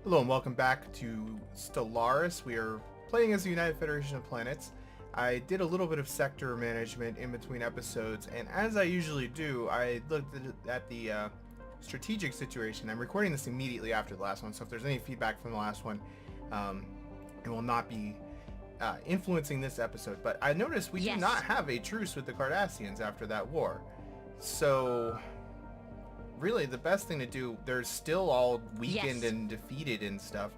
Hello and welcome back to Stellaris. We are playing as the United Federation of Planets. I did a little bit of sector management in between episodes, and as I usually do, I looked at the strategic situation. I'm recording this immediately after the last one, so if there's any feedback from the last one, it will not be influencing this episode. But I noticed we do not have a truce with the Cardassians after that war. So really the best thing to do, they're still all weakened and defeated and stuff,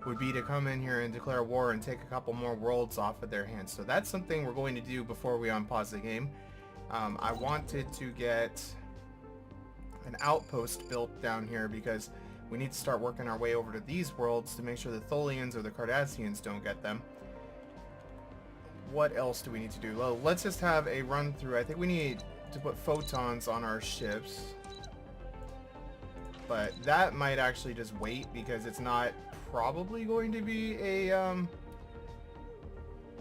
would be to come in here and declare war and take a couple more worlds off of their hands. So that's something we're going to do before we unpause the game. I wanted to get an outpost built down here because we need to start working our way over to these worlds to make sure the Tholians or the Cardassians don't get them. What else do we need to do? Well, let's just have a run through. I think we need to put photons on our ships. But that might actually just wait because it's not probably going to be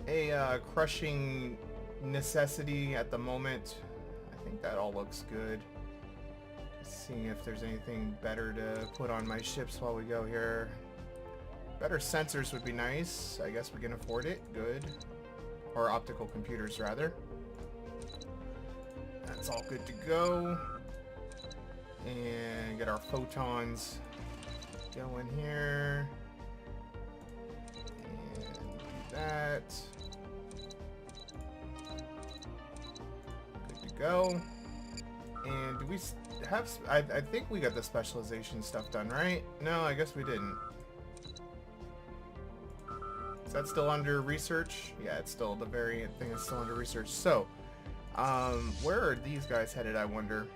a crushing necessity at the moment. I think that all looks good. Seeing if there's anything better to put on my ships while we go here. Better sensors would be nice. I guess we can afford it. Good. Or optical computers, rather. That's all good to go. And get our photons going here. And do that. Good to go. And do we have... I think we got the specialization stuff done, right? No, I guess we didn't. Is that still under research? Yeah, it's still, the variant thing is still under research. So, where are these guys headed, I wonder?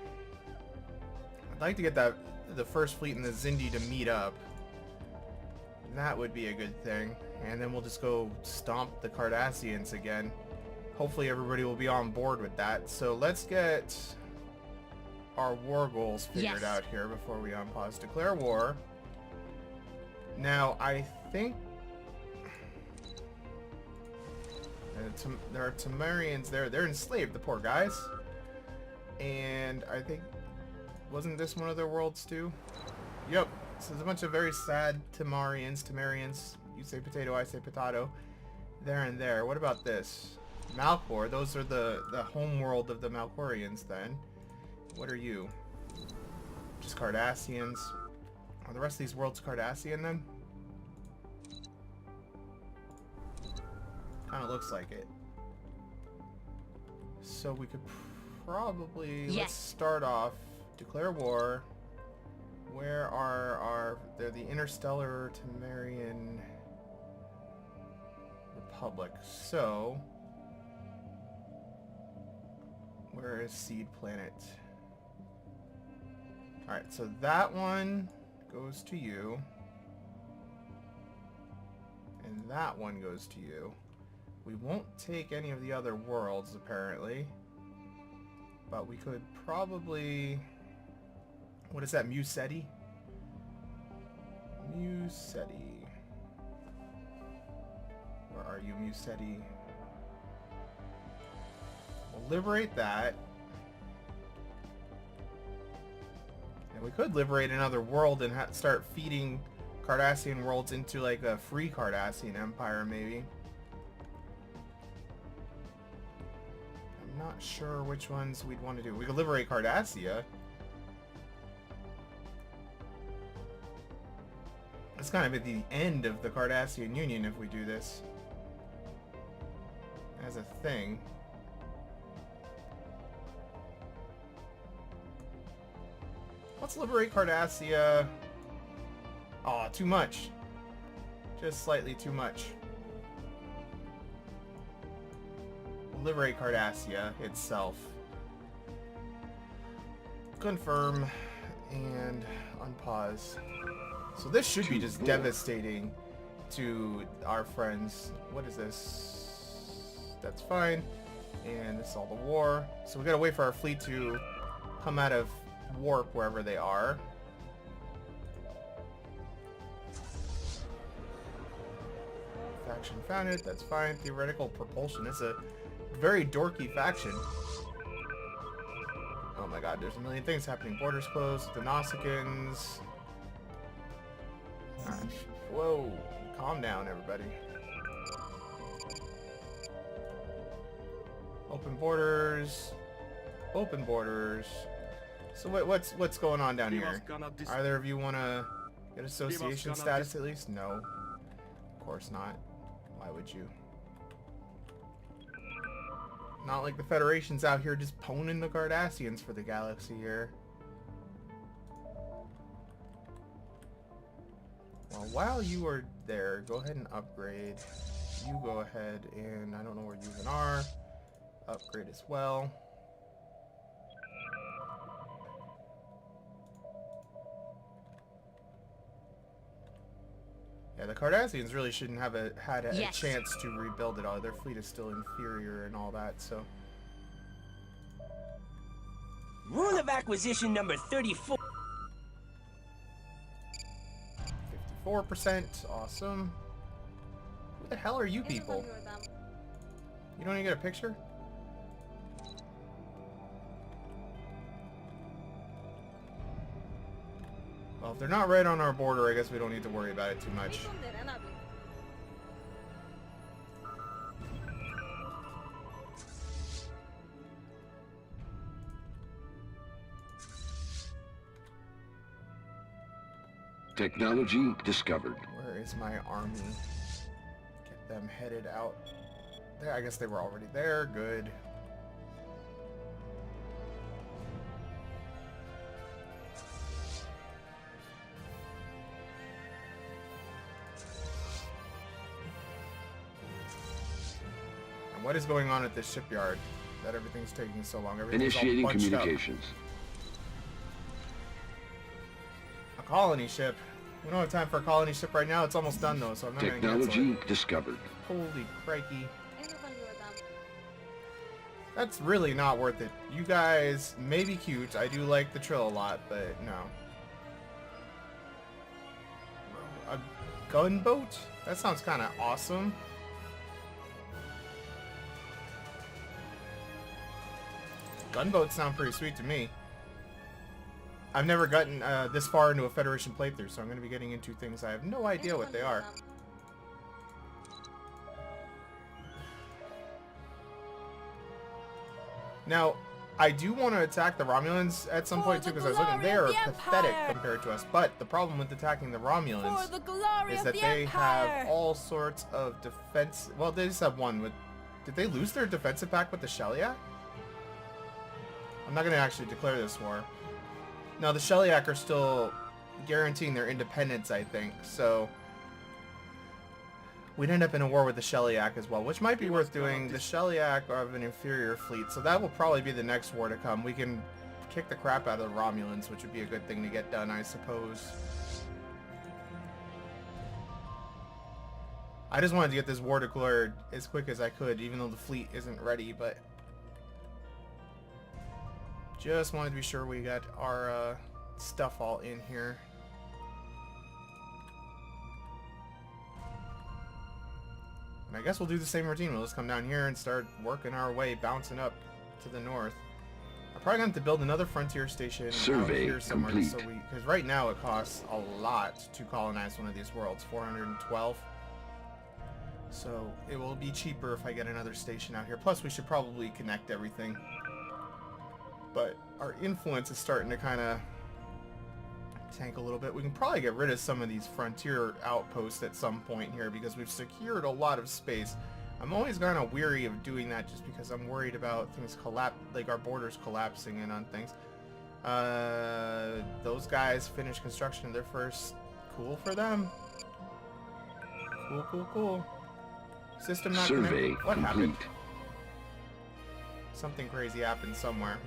I'd like to get the first fleet and the Zindi to meet up. That would be a good thing. And then we'll just go stomp the Cardassians again. Hopefully everybody will be on board with that. So let's get our war goals figured out here before we unpause. Declare war. Now, I think there are Temerians there. They're enslaved, the poor guys. And I think... wasn't this one of their worlds too? Yep. So there's a bunch of very sad Temerians. You say potato, I say potato. There and there. What about this? Malcor. Those are the home world of the Malcorians then. What are you? Just Cardassians. Are the rest of these worlds Cardassian then? Kind of looks like it. So we could probably... let's start off. Declare war. Where are our... they're the Interstellar Temerian Republic. So... where is Seed Planet? Alright, so that one goes to you. And that one goes to you. We won't take any of the other worlds, apparently. But we could probably... what is that? Museti? Museti. Where are you, Museti? We'll liberate that. And we could liberate another world and start feeding Cardassian worlds into like a free Cardassian empire, maybe. I'm not sure which ones we'd want to do. We could liberate Cardassia. It's kind of at the end of the Cardassian Union if we do this. As a thing. Let's liberate Cardassia. Aw, too much. Just slightly too much. Liberate Cardassia itself. Confirm. And unpause. So this should be just devastating to our friends. What is this? That's fine. And this is all the war. So we gotta wait for our fleet to come out of warp wherever they are. Faction founded, that's fine. Theoretical propulsion. It's a very dorky faction. Oh my god, there's a million things happening. Borders closed, the Nausicaans. Alright. on. Whoa. Calm down, everybody. Open borders. Open borders. So what's going on down here? Either of you want to get association status at least? No. Of course not. Why would you? Not like the Federation's out here just poning the Cardassians for the galaxy here. Well, while you are there, go ahead and upgrade. You go ahead and, I don't know where you even are, upgrade as well. Yeah, the Cardassians really shouldn't have had a chance to rebuild it all. Their fleet is still inferior and all that, so. Rule of acquisition number 34. 54%, awesome. Who the hell are you people? You don't even get a picture? Well, if they're not right on our border, I guess we don't need to worry about it too much. Technology discovered. Where is my army? Get them headed out. There, I guess they were already there. Good. And what is going on at this shipyard that everything's taking so long? Initiating communications. A colony ship. We don't have time for a colony ship right now. It's almost done though, so I'm not going to cancel it. Technology discovered. Holy crikey. That's really not worth it. You guys may be cute. I do like the Trill a lot, but no. A gunboat? That sounds kind of awesome. Gunboats sound pretty sweet to me. I've never gotten this far into a Federation playthrough, so I'm going to be getting into things I have no idea what they are. Now, I do want to attack the Romulans at some point too, because I was looking, they are pathetic compared to us. But the problem with attacking the Romulans is that they have all sorts of defense. Well, they just have one. Did they lose their defensive pact with the Shellyak? I'm not going to actually declare this war. No, the Shellyak are still guaranteeing their independence, I think. So we'd end up in a war with the Shellyak as well, which might be worth doing. The Shellyak have an inferior fleet, so that will probably be the next war to come. We can kick the crap out of the Romulans, which would be a good thing to get done, I suppose. I just wanted to get this war declared as quick as I could, even though the fleet isn't ready, but just wanted to be sure we got our stuff all in here. And I guess we'll do the same routine. We'll just come down here and start working our way, bouncing up to the north. I'm probably going to have to build another frontier station out here somewhere. Complete. So because right now it costs a lot to colonize one of these worlds, 412. So it will be cheaper if I get another station out here. Plus we should probably connect everything. But our influence is starting to kind of tank a little bit. We can probably get rid of some of these frontier outposts at some point here because we've secured a lot of space. I'm always kind of weary of doing that just because I'm worried about things like our borders collapsing in on things. Those guys finished construction of their first. Cool for them. Cool, cool, cool. System not Survey connected. What complete. happened? Something crazy happened somewhere.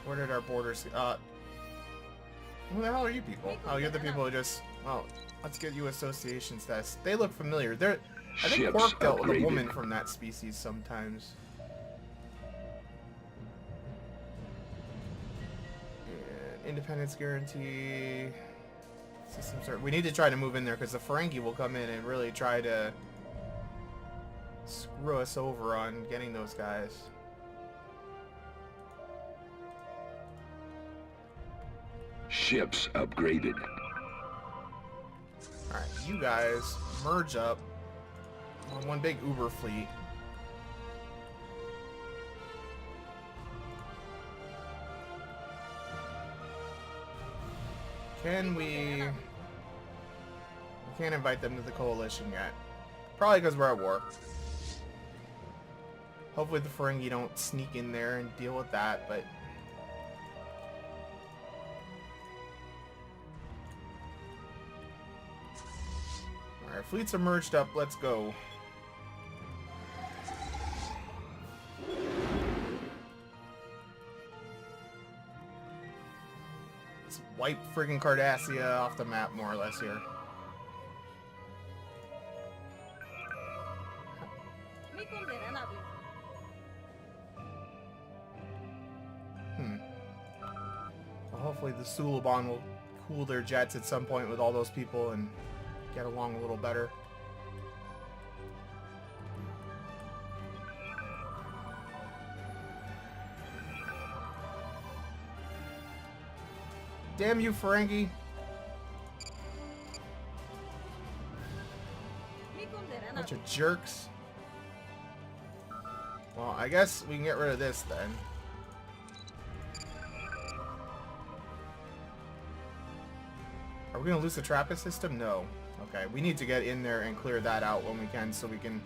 Where did our borders... who the hell are you people? Oh, you're the people who just... Oh, let's get you association status. They look familiar. I think Quark dealt with a woman from that species sometimes. Yeah, independence guarantee... Systems are... We need to try to move in there because the Ferengi will come in and really try to screw us over on getting those guys. Ships upgraded. Alright, you guys merge up on one big Uber fleet. Can we... We can't invite them to the coalition yet. Probably because we're at war. Hopefully the Ferengi don't sneak in there and deal with that, but... Alright, fleets are merged up. Let's go. Let's wipe friggin' Cardassia off the map, more or less, here. Well, hopefully the Suliban will cool their jets at some point with all those people and get along a little better. Damn you, Ferengi! Bunch of jerks. Well, I guess we can get rid of this then. Are we gonna lose the Trappist system? No. Okay, we need to get in there and clear that out when we can so we can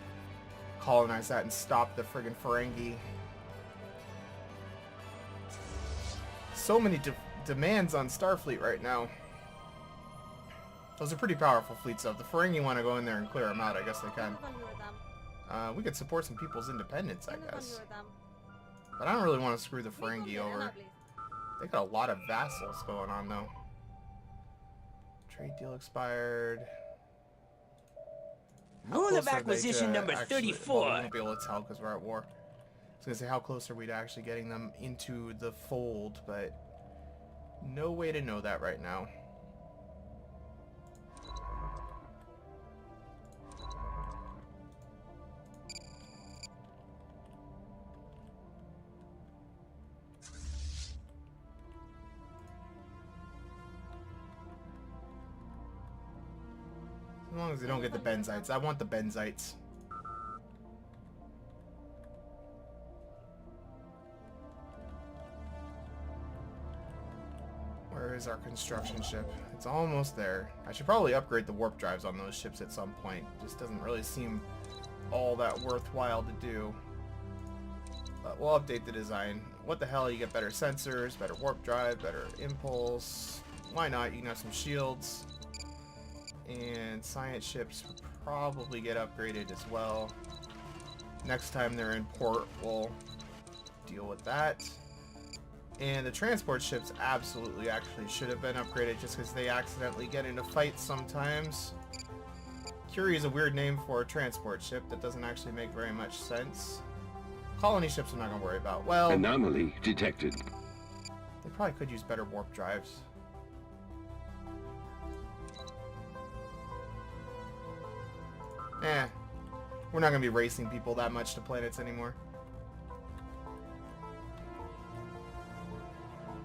colonize that and stop the friggin' Ferengi. So many demands on Starfleet right now. Those are pretty powerful fleets though. If the Ferengi want to go in there and clear them out, I guess they can. We could support some people's independence, I guess. But I don't really want to screw the Ferengi over. They got a lot of vassals going on though. Trade deal expired. Rule of acquisition number 34. Well, we won't be able to tell because we're at war. I was going to say how close are we to actually getting them into the fold, but no way to know that right now. As long as they don't get the benzites. I want the benzites. Where is our construction ship? It's almost there. I should probably upgrade the warp drives on those ships at some point. Just doesn't really seem all that worthwhile to do. But we'll update the design. What the hell? You get better sensors, better warp drive, better impulse. Why not? You can have some shields. And science ships will probably get upgraded as well. Next time they're in port, we'll deal with that. And the transport ships absolutely actually should have been upgraded just because they accidentally get into fights sometimes. Curie is a weird name for a transport ship that doesn't actually make very much sense. Colony ships I'm not going to worry about. Well, Anomaly detected. They probably could use better warp drives. We're not going to be racing people that much to planets anymore.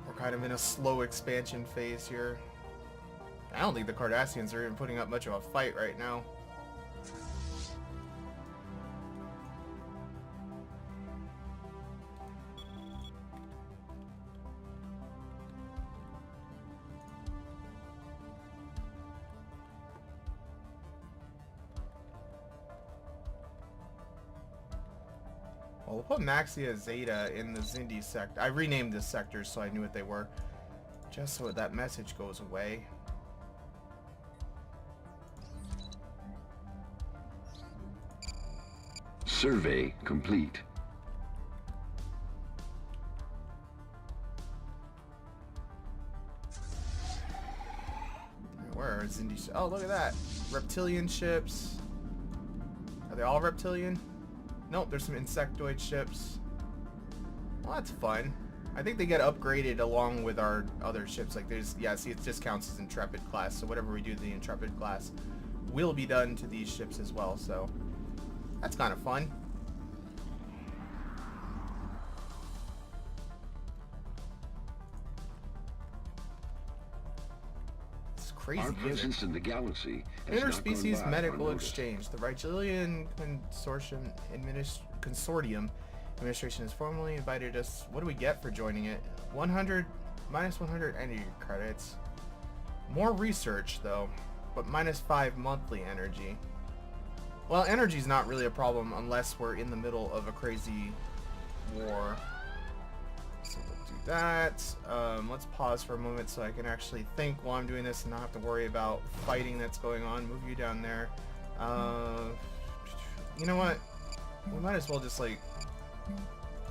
We're kind of in a slow expansion phase here. I don't think the Cardassians are even putting up much of a fight right now. Well, we'll put Maxia Zeta in the Zindi sector. I renamed the sectors so I knew what they were. Just so that message goes away. Survey complete. Where are Zindi? Oh, look at that. Reptilian ships. Are they all reptilian? Nope, there's some insectoid ships. Well, that's fun. I think they get upgraded along with our other ships. Like there's, yeah, see, it just counts as Intrepid class. So whatever we do to the Intrepid class will be done to these ships as well. So that's kind of fun. It's crazy. Our presence in the galaxy has not gone Interspecies by medical unnoticed. exchange. The Rigelian Consortium Administration has formally invited us. What do we get for joining it? 100 minus 100 energy credits. More research though, but minus 5 monthly energy. Well, energy's not really a problem unless we're in the middle of a crazy war. So we'll do that. Let's pause for a moment so I can actually think while I'm doing this and not have to worry about fighting that's going on. Move you down there. You know what? We might as well just like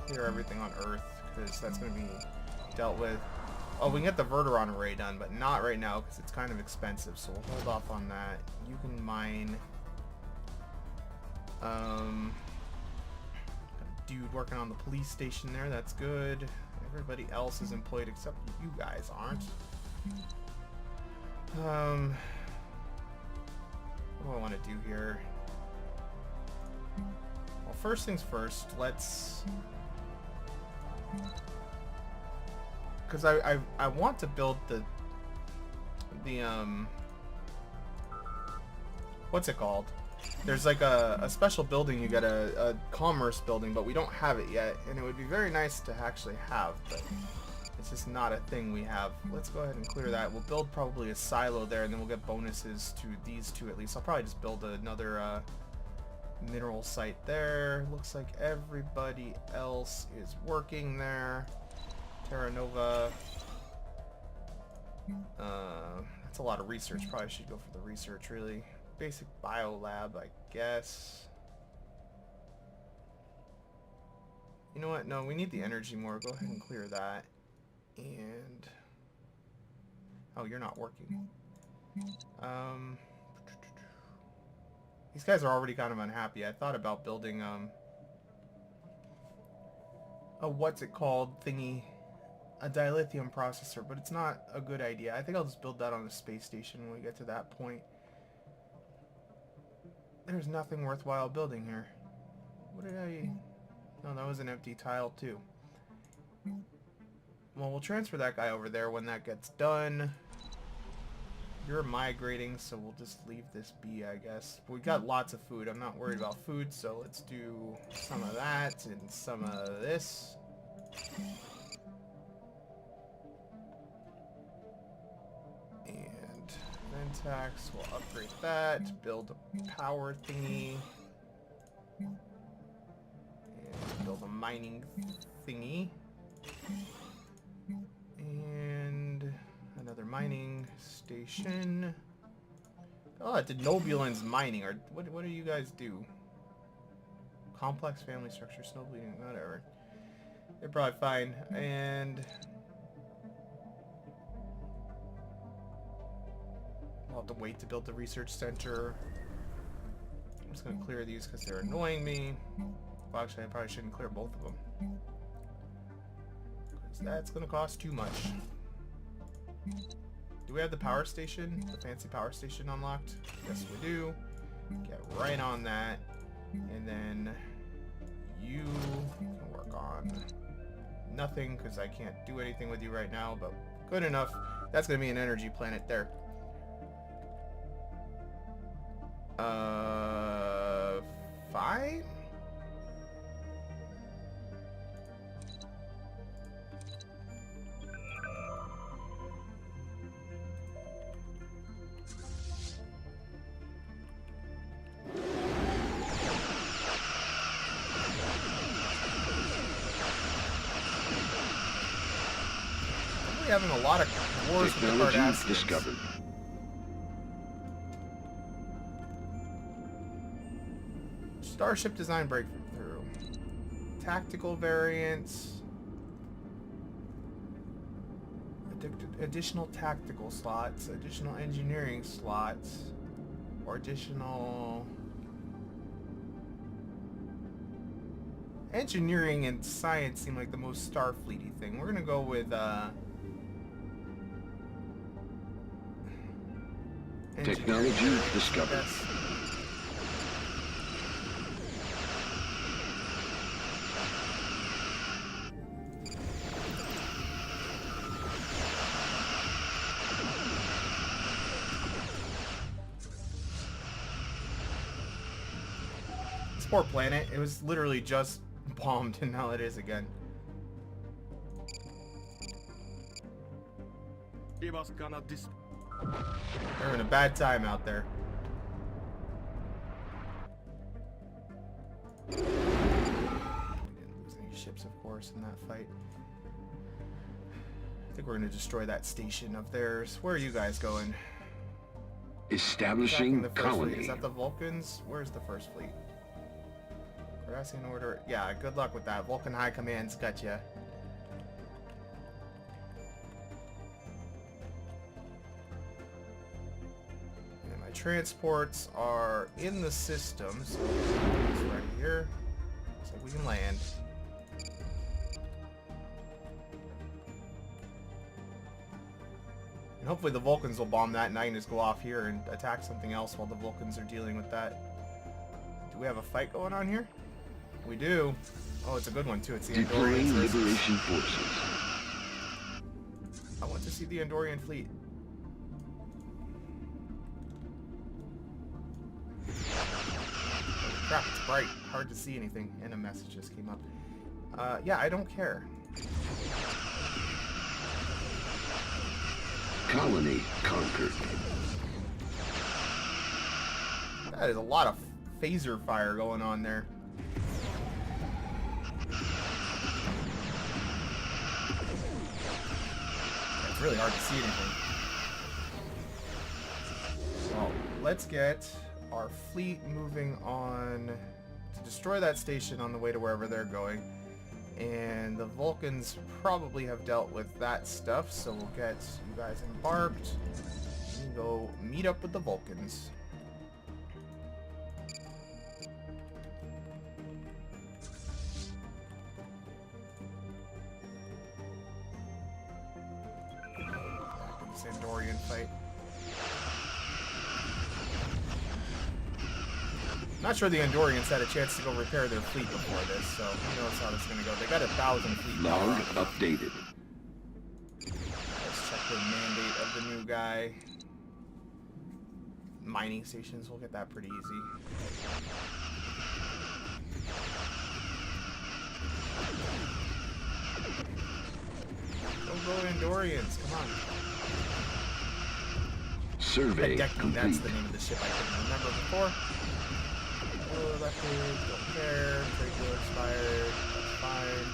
clear everything on Earth because that's going to be dealt with. Oh, we can get the Verteron array done, but not right now because it's kind of expensive, so we'll hold off on that. You can mine. Dude working on the police station there, that's good. Everybody else is employed except you guys aren't. What do I want to do here? Well, first things first, let's... Because I want to build the what's it called? There's like a special building, you get a commerce building, but we don't have it yet, and it would be very nice to actually have, but it's just not a thing we have. Let's go ahead and clear that. We'll build probably a silo there, and then we'll get bonuses to these two at least. I'll probably just build another mineral site there. Looks like everybody else is working there. Terra Nova. That's a lot of research. Probably should go for the research, really. Basic biolab, I guess. You know what? No, we need the energy more. Go ahead and clear that. And... oh, you're not working. These guys are already kind of unhappy. I thought about building, a what's it called thingy. A dilithium processor, but it's not a good idea. I think I'll just build that on the space station when we get to that point. There's nothing worthwhile building here. What did I... no, that was an empty tile too. Well, we'll transfer that guy over there when that gets done. You're migrating, so we'll just leave this be, I guess. But we got lots of food. I'm not worried about food, so let's do some of that and some of this. And Ventax, we'll upgrade that, build a power thingy, and build a mining thingy, and another mining station. Oh, it did Nobulins mining, or what do you guys do? Complex family structure, snow bleeding, whatever. They're probably fine, and... I'll have to wait to build the research center. I'm just going to clear these because they're annoying me. Well, actually, I probably shouldn't clear both of them. Because that's going to cost too much. Do we have the power station? The fancy power station unlocked? Yes, we do. Get right on that. And then you can work on nothing because I can't do anything with you right now, but good enough. That's going to be an energy planet there. Fine? We're having a lot of wars with the Technology Cardassians. discovered. Starship design breakthrough. Tactical variants. Additional tactical slots. Additional engineering slots. Or additional... engineering and science seem like the most Starfleet-y thing. We're gonna go with, Technology discovered. Yes. poor planet. It was literally just bombed, and now it is again. They're having a bad time out there. We didn't lose any ships, of course, in that fight. I think we're going to destroy that station of theirs. Where are you guys going? Establishing the colony. Fleet. Is that the Vulcans? Where's the first fleet? Cardassian order. Yeah, good luck with that. Vulcan High Command's got ya. And my transports are in the system, so it's right here. So we can land. And hopefully the Vulcans will bomb that and I can just go off here and attack something else while the Vulcans are dealing with that. Do we have a fight going on here? We do. Oh, it's a good one too. It's the Deploying Andorian Liberation forces. I want to see the Andorian fleet. Oh, crap, it's bright. Hard to see anything. And a message just came up. Yeah, I don't care. Colony conquered. That is a lot of phaser fire going on there. It's really hard to see anything. Well, let's get our fleet moving on to destroy that station on the way to wherever they're going. And the Vulcans probably have dealt with that stuff, so we'll get you guys embarked and go meet up with the Vulcans. Back in this Andorian fight. Not sure the Andorians had a chance to go repair their fleet before this, so who knows how this is going to go. They got 1,000 fleet. Log updated. Let's check the mandate of the new guy. Mining stations, we'll get that pretty easy. Go Andorians, come on. Survey Decking, complete. that's the name of the ship I couldn't remember before. Elected, don't care, trade deal expired, that's fine.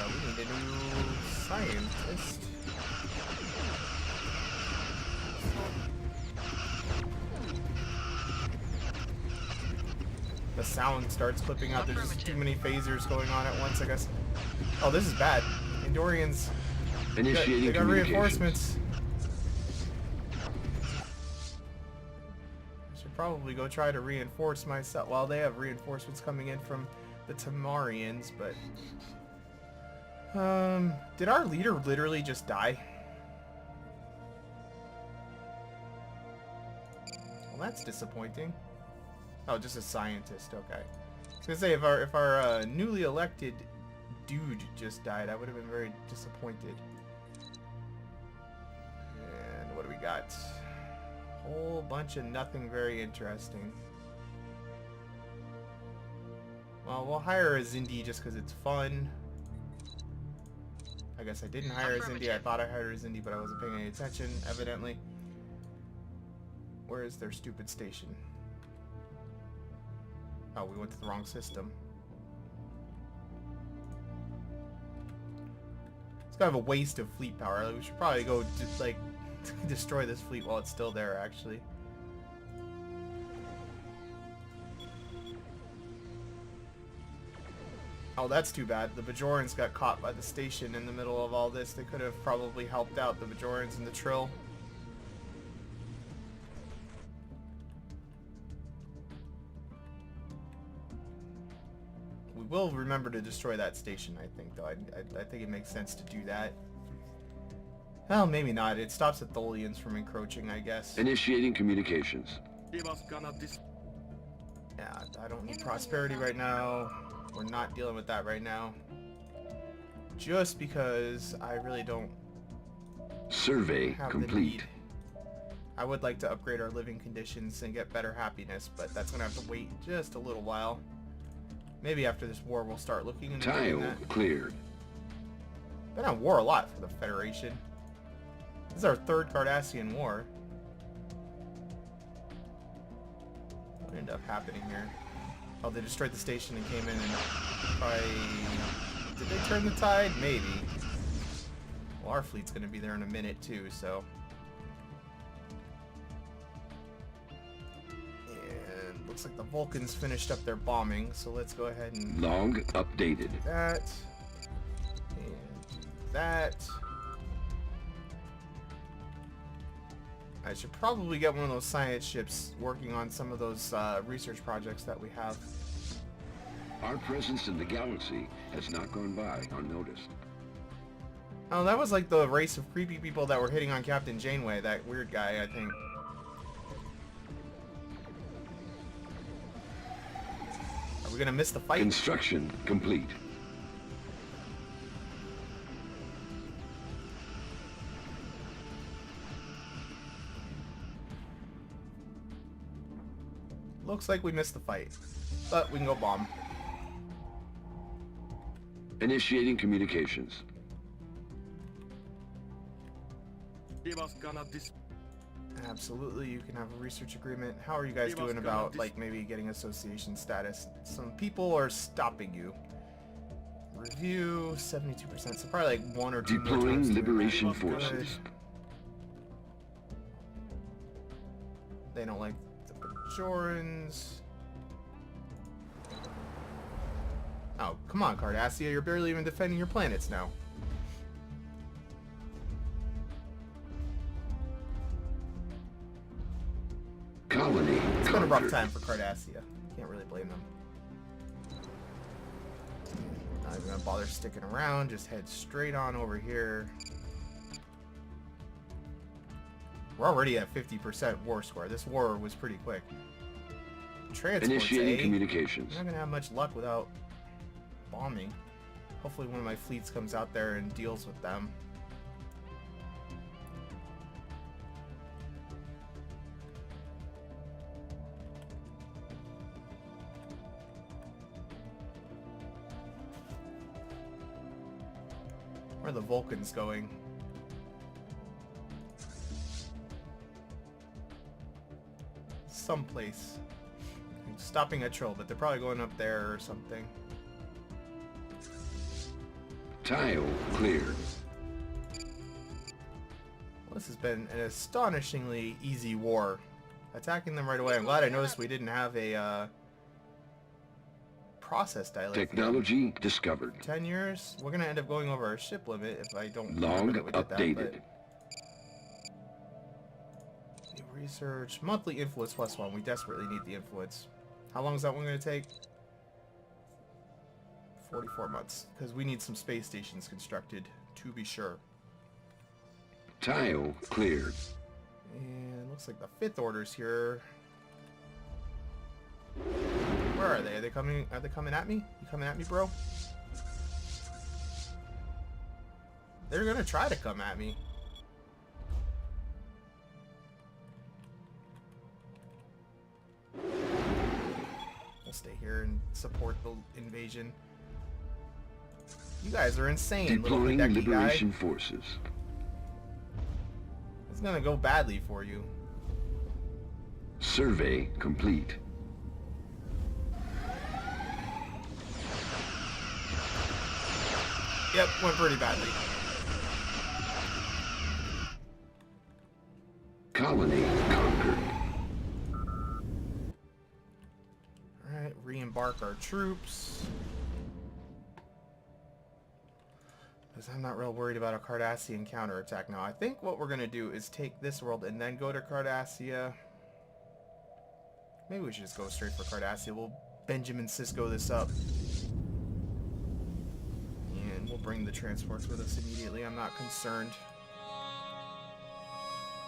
We need a new scientist. The sound starts clipping out, there's just too many phasers going on at once, I guess. Oh, this is bad. Andorians, Initiating they got communications. reinforcements. Probably go try to reinforce myself. Well, they have reinforcements coming in from the Tamarians, but did our leader literally just die? Well, that's disappointing. Oh, just a scientist. Okay. I was gonna say if our newly elected dude just died, I would have been very disappointed. And what do we got? Whole bunch of nothing very interesting. Well, we'll hire a Zindi just because it's fun. I guess I didn't hire a Zindi. I thought I hired a Zindi, but I wasn't paying any attention, evidently. Where is their stupid station? Oh, we went to the wrong system. It's kind of a waste of fleet power. We should probably go, like, destroy this fleet while it's still there, actually. Oh, that's too bad. The Bajorans got caught by the station in the middle of all this. They could have probably helped out the Bajorans and the Trill. We will remember to destroy that station, I think, though. I think it makes sense to do that. Well, maybe not. It stops the Tholians from encroaching, I guess. Initiating communications. Yeah, I don't need prosperity right now. We're not dealing with that right now. Just because I really don't Survey have complete. the need. I would like to upgrade our living conditions and get better happiness, but that's going to have to wait just a little while. Maybe after this war we'll start looking into doing Tile that. cleared. Been on war a lot for the Federation. This is our third Cardassian war. What ended up happening here? Oh, they destroyed the station and came in and did they turn the tide? Maybe. Well, our fleet's going to be there in a minute too, so. And looks like the Vulcans finished up their bombing, so let's go ahead and Log updated. do that. And do that. I should probably get one of those science ships working on some of those research projects that we have. Our presence in the galaxy has not gone by unnoticed. Oh, that was like the race of creepy people that were hitting on Captain Janeway, that weird guy, I think. Are we gonna miss the fight? Construction complete. Looks like we missed the fight, but we can go bomb. Initiating communications. Absolutely, you can have a research agreement. How are you guys doing about, like, maybe getting association status? Some people are stopping you. Review, 72%, so probably like 1 or 2 more times Deploying doing that. liberation Good. forces. They don't like the Bajorans. Oh, come on, Cardassia, you're barely even defending your planets now. Colony It's been a rough conquered. time for Cardassia. Can't really blame them. Not even gonna bother sticking around, just head straight on over here. We're already at 50% war score. This war was pretty quick. Transports, Initiating eh? communications. I'm not gonna have much luck without bombing. Hopefully one of my fleets comes out there and deals with them. Where are the Vulcans going? Someplace. I'm stopping at Trill, but they're probably going up there or something. Tile cleared. Well, this has been an astonishingly easy war. Attacking them right away. I'm glad I noticed we didn't have a process dilithium. Technology discovered. 10 years? We're going to end up going over our ship limit if I don't Log remember that we did updated. that, but... New research. Monthly influence +1. We desperately need the influence. How long is that one going to take? 44 months. Because we need some space stations constructed, to be sure. Tile cleared. And looks like the 5th order's here. Where are they? Are they coming at me? You coming at me, bro? They're gonna try to come at me. We'll stay here and support the invasion. You guys are insane, Deploying little Hideki liberation guy. forces. It's gonna go badly for you. Survey complete. Yep, went pretty badly. Colony conquered. Alright, re-embark our troops. Because I'm not real worried about a Cardassian counterattack now. I think what we're going to do is take this world and then go to Cardassia. Maybe we should just go straight for Cardassia. We'll Benjamin Sisko this up. And we'll bring the transports with us immediately. I'm not concerned.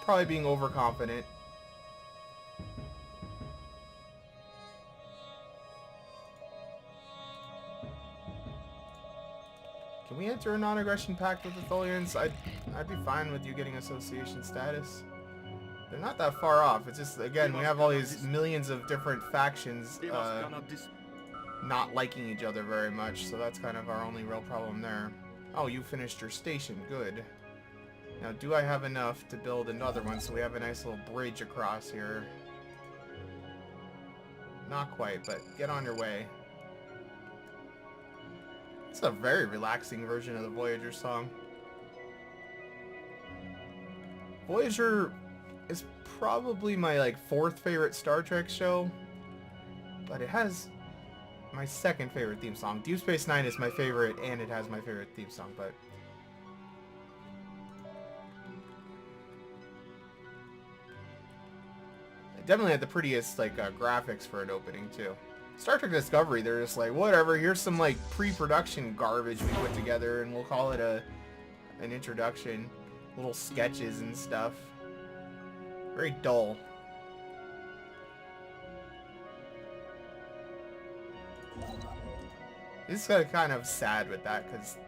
Probably being overconfident. Can we enter a non-aggression pact with the Tholians? I'd be fine with you getting association status. They're not that far off. It's just, again, we have all these millions of different factions not liking each other very much, so that's kind of our only real problem there. Oh, you finished your station. Good. Now, do I have enough to build another one so we have a nice little bridge across here? Not quite, but get on your way. It's a very relaxing version of the Voyager song. Voyager is probably my, like, 4th favorite Star Trek show, but it has my 2nd favorite theme song. Deep Space Nine is my favorite, and it has my favorite theme song, but... it definitely had the prettiest, like, graphics for an opening, too. Star Trek Discovery, they're just like, whatever, here's some, like, pre-production garbage we put together, and we'll call it an introduction. Little sketches and stuff. Very dull. This is kind of sad with that, because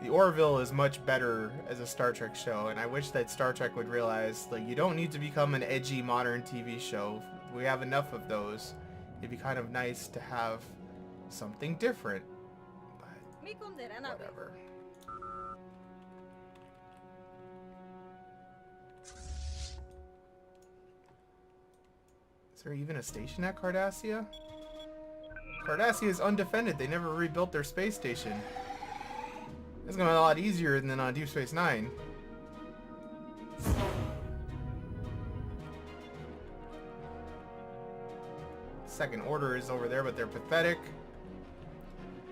the Orville is much better as a Star Trek show, and I wish that Star Trek would realize, like, you don't need to become an edgy modern TV show. We have enough of those. It'd be kind of nice to have something different. But whatever. Is there even a station at Cardassia? Cardassia is undefended. They never rebuilt their space station. It's gonna be a lot easier than on Deep Space Nine. Second Order is over there, but they're pathetic.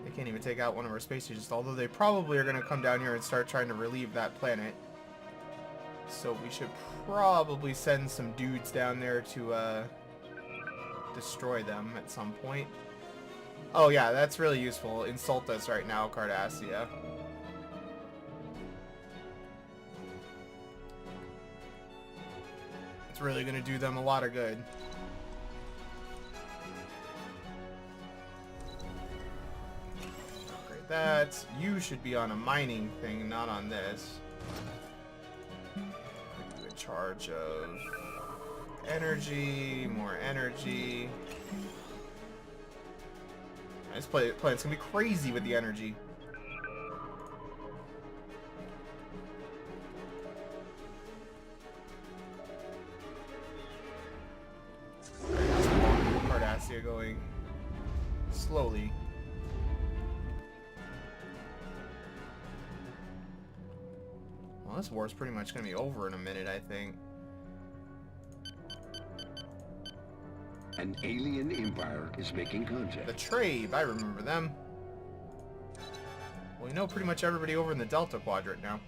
They can't even take out one of our space stations, although they probably are gonna come down here and start trying to relieve that planet. So we should probably send some dudes down there to destroy them at some point. Oh yeah, that's really useful. Insult us right now, Cardassia. It's really gonna do them a lot of good. Upgrade that. You should be on a mining thing, not on this. In charge of energy, more energy. This planet's gonna be crazy with the energy. Cardassia going slowly. Well, this war's pretty much gonna be over in a minute, I think. An alien empire is making contact. The Trabe, I remember them. Well, you know pretty much everybody over in the Delta Quadrant now.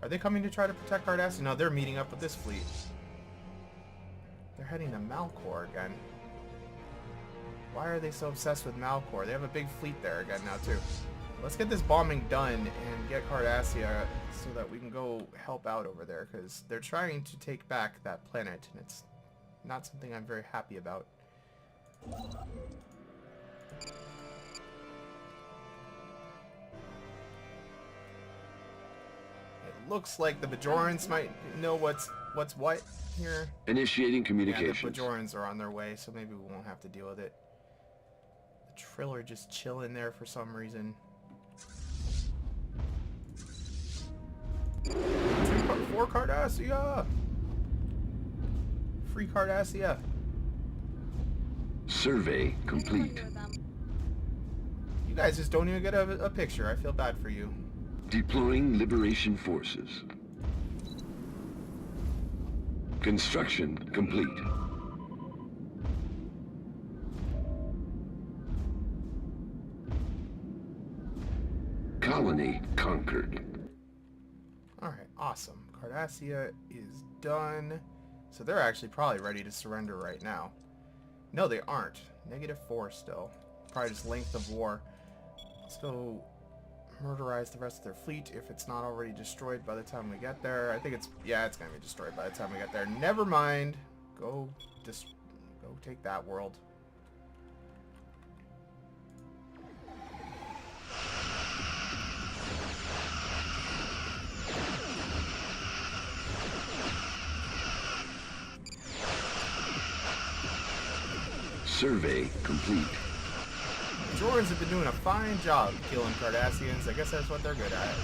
Are they coming to try to protect Cardassia? No, they're meeting up with this fleet. They're heading to Malcor again. Why are they so obsessed with Malcor? They have a big fleet there again now, too. Let's get this bombing done and get Cardassia so that we can go help out over there, because they're trying to take back that planet, and it's not something I'm very happy about. It looks like the Bajorans might know what's what here. Initiating communications. Yeah, the Bajorans are on their way, so maybe we won't have to deal with it. The Trill are just chilling there for some reason. For Cardassia! Free Cardassia! Survey complete. You guys just don't even get a picture. I feel bad for you. Deploying Liberation forces. Construction complete. Colony conquered. Alright, awesome. Cardassia is done. So they're actually probably ready to surrender right now. No, they aren't. -4 still. Probably just length of war. Let's go murderize the rest of their fleet if it's not already destroyed by the time we get there. I think it's... yeah, it's gonna be destroyed by the time we get there. Never mind. Go take that world. Survey complete. Jorans have been doing a fine job killing Cardassians. I guess that's what they're good at.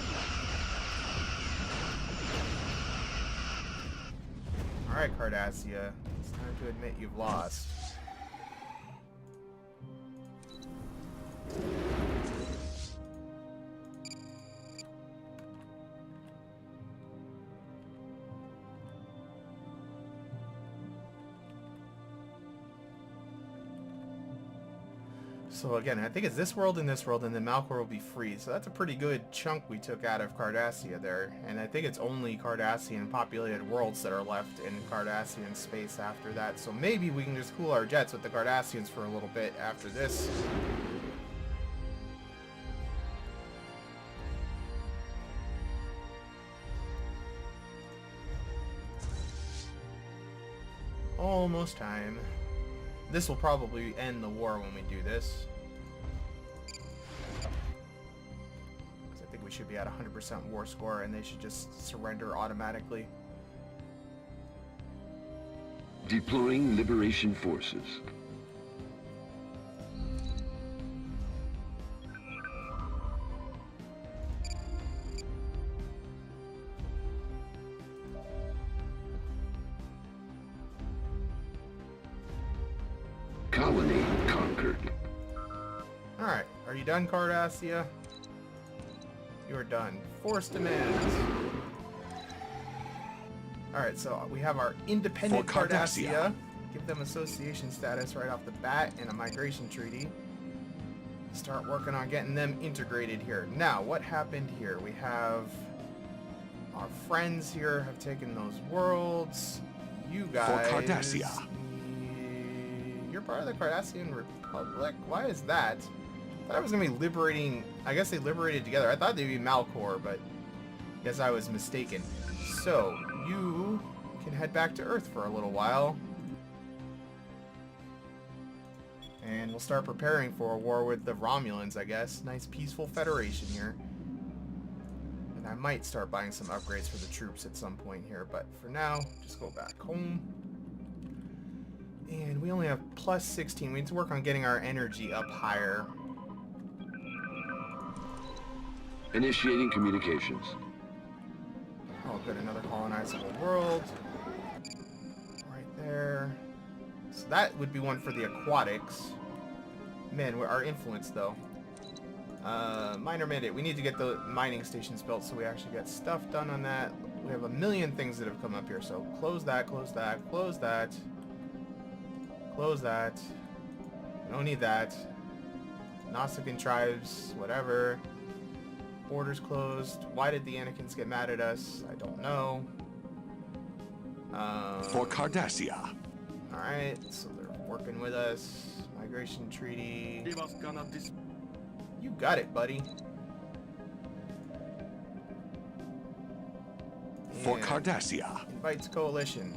Alright, Cardassia. It's time to admit you've lost. So again, I think it's this world and this world, and then Malcor will be free. So that's a pretty good chunk we took out of Cardassia there. And I think it's only Cardassian populated worlds that are left in Cardassian space after that. So maybe we can just cool our jets with the Cardassians for a little bit after this. Almost time. This will probably end the war when we do this. I think we should be at 100% war score and they should just surrender automatically. Deploying Liberation forces. Colony conquered. Alright, are you done, Cardassia? You are done. Force demands. Alright, so we have our independent Cardassia. Give them association status right off the bat and a migration treaty. Start working on getting them integrated here. Now, what happened here? We have our friends here have taken those worlds. You guys... For Cardassia. You're part of the Cardassian Republic? Why is that? I thought I was going to be liberating... I guess they liberated together. I thought they'd be Malcor, but I guess I was mistaken. So, you can head back to Earth for a little while. And we'll start preparing for a war with the Romulans, I guess. Nice peaceful federation here. And I might start buying some upgrades for the troops at some point here, but for now, just go back home. And we only have plus 16. We need to work on getting our energy up higher. Initiating communications. Oh, good. Another colonizable world. Right there. So that would be one for the aquatics. Man, our influence, though. Minor mandate. We need to get the mining stations built so we actually get stuff done on that. We have a million things that have come up here. So close that, close that, close that. Close that. We don't need that. Nausicaan tribes, whatever. Borders closed. Why did the Anakins get mad at us? I don't know. For Cardassia. Alright, so they're working with us. Migration treaty. You got it, buddy. For And Cardassia. invites coalition.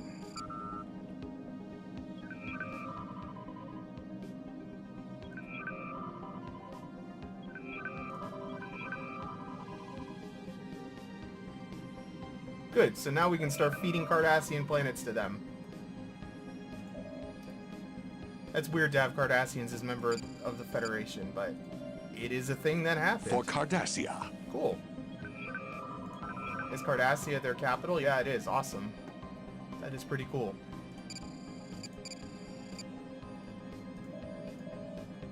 Good, so now we can start feeding Cardassian planets to them. That's weird to have Cardassians as members of the Federation, but it is a thing that happens. For Cardassia. Cool. Is Cardassia their capital? Yeah, it is. Awesome. That is pretty cool.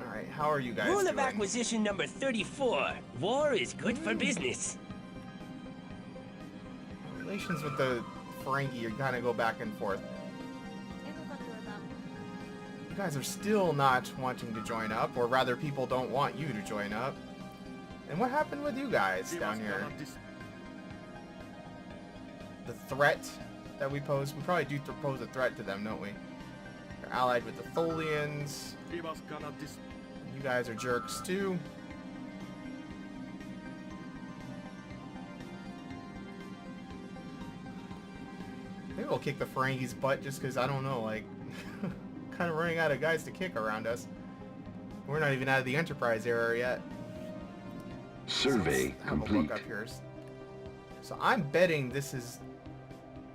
Alright, how are you guys Rule doing? of acquisition number 34. War is good for business. Relations with the Ferengi kind of go back and forth. You guys are still not wanting to join up, or rather people don't want you to join up. And what happened with you guys down here? The threat that we pose? We probably do pose a threat to them, don't we? They're allied with the Tholians. You guys are jerks too. Maybe we'll kick the Ferengi's butt just because, I don't know, like, kind of running out of guys to kick around us. We're not even out of the Enterprise era yet. Survey Have a complete. look up here. So I'm betting this is...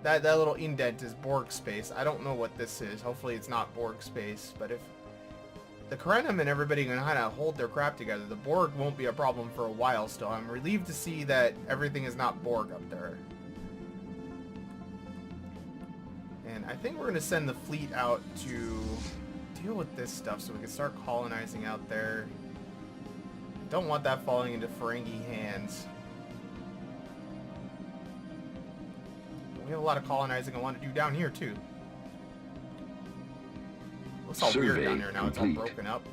That little indent is Borg space. I don't know what this is. Hopefully it's not Borg space, but if the Karenim and everybody can kind of hold their crap together. The Borg won't be a problem for a while still. I'm relieved to see that everything is not Borg up there. And I think we're going to send the fleet out to deal with this stuff so we can start colonizing out there. Don't want that falling into Ferengi hands. We have a lot of colonizing I want to do down here too. Looks all weird down here now. It's all broken up.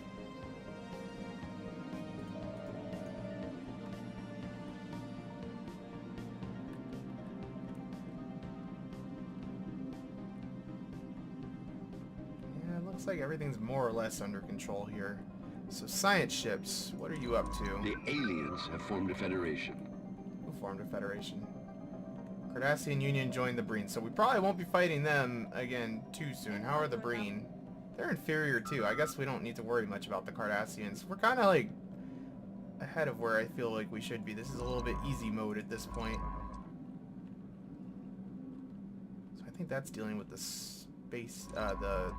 Yeah, it looks like everything's more or less under control here. So science ships, what are you up to? The aliens have formed a federation. Who formed a federation? Cardassian Union joined the Breen, so we probably won't be fighting them again too soon. How are the Breen? They're inferior too. I guess we don't need to worry much about the Cardassians. We're kind of like ahead of where I feel like we should be. This is a little bit easy mode at this point. So I think that's dealing with the space, the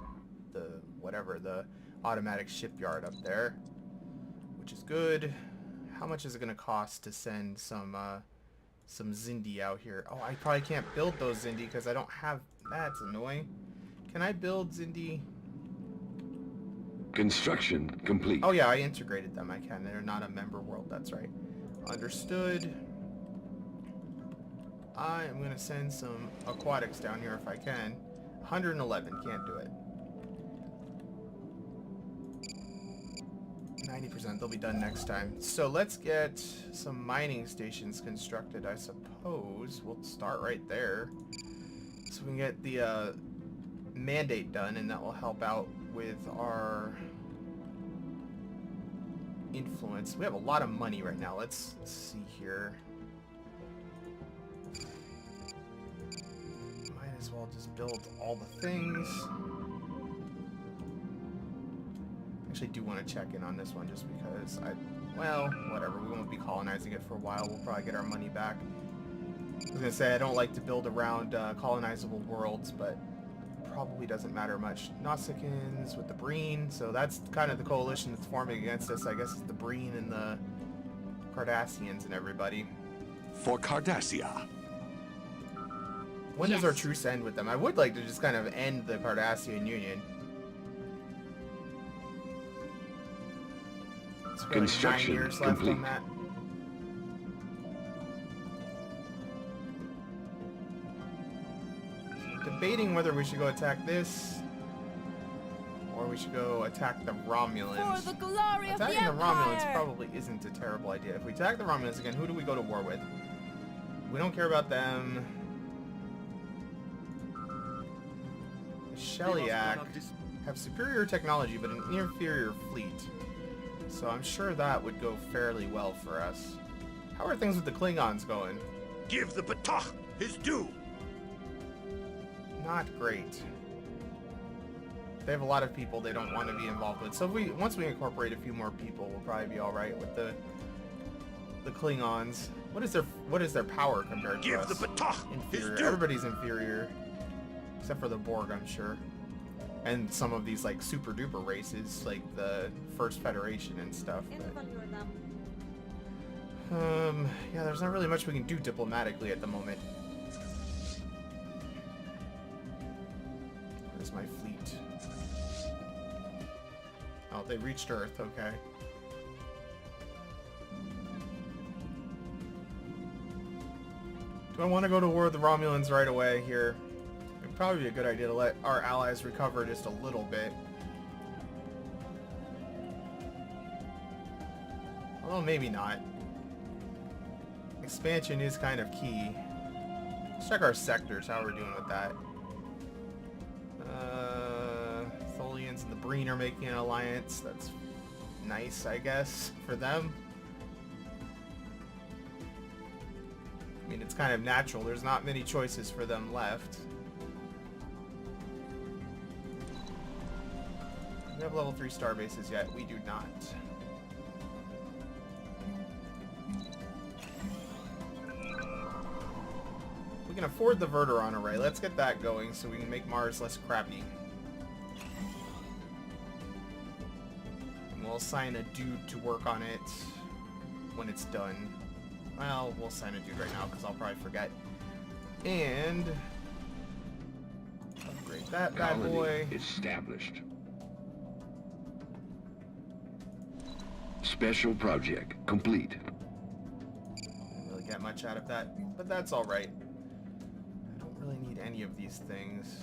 automatic shipyard up there, which is good. How much is it going to cost to send some Xindi out here? Oh, I probably can't build those Xindi because I don't have... That's annoying. Can I build Xindi? Construction complete. Oh yeah, I integrated them. I can. They're not a member world. That's right. Understood. I am going to send some aquatics down here if I can. 111. Can't do it. 90%. They'll be done next time. So let's get some mining stations constructed, I suppose. We'll start right there. So we can get the mandate done, and that will help out with our influence. We have a lot of money right now. Let's see here. Might as well just build all the things. Actually do want to check in on this one just because well, whatever. We won't be colonizing it for a while. We'll probably get our money back. I was going to say I don't like to build around colonizable worlds, but probably doesn't matter much. Nausicaans with the Breen, so that's kind of the coalition that's forming against us. I guess it's the Breen and the Cardassians and everybody. For Cardassia. When does our truce end with them? I would like to just kind of end the Cardassian Union. Construction 9 years left complete. on that. Debating whether we should go attack this or we should go attack the Romulans. For the glory of the Attacking the Romulans Empire! probably isn't a terrible idea. If we attack the Romulans again, who do we go to war with? We don't care about them. The Shellyak have superior technology but an inferior fleet. So I'm sure that would go fairly well for us. How are things with the Klingons going? Give the Batach his due. Not great. They have a lot of people they don't want to be involved with. So if once we incorporate a few more people, we'll probably be all right with the Klingons. What is their power compared to us? Give the Batach his Inferior. due. Everybody's inferior, except for the Borg, I'm sure, and some of these like super duper races, like the First Federation and stuff. But, yeah, there's not really much we can do diplomatically at the moment. Where's my fleet? Oh, they reached Earth, okay. Do I want to go to war with the Romulans right away here? It'd probably be a good idea to let our allies recover just a little bit. Although maybe not. Expansion is kind of key. Let's check our sectors, how we're doing with that. Tholians and the Breen are making an alliance. That's nice, I guess, for them. I mean, it's kind of natural. There's not many choices for them left. Do we have level 3 star bases yet? We do not. We can afford the Verteron array. Let's get that going so we can make Mars less crappy. We'll assign a dude to work on it when it's done. Well, we'll assign a dude right now because I'll probably forget. And upgrade that bad boy. Colony established. Special project complete. Didn't really get much out of that, but that's all right. I don't really need any of these things.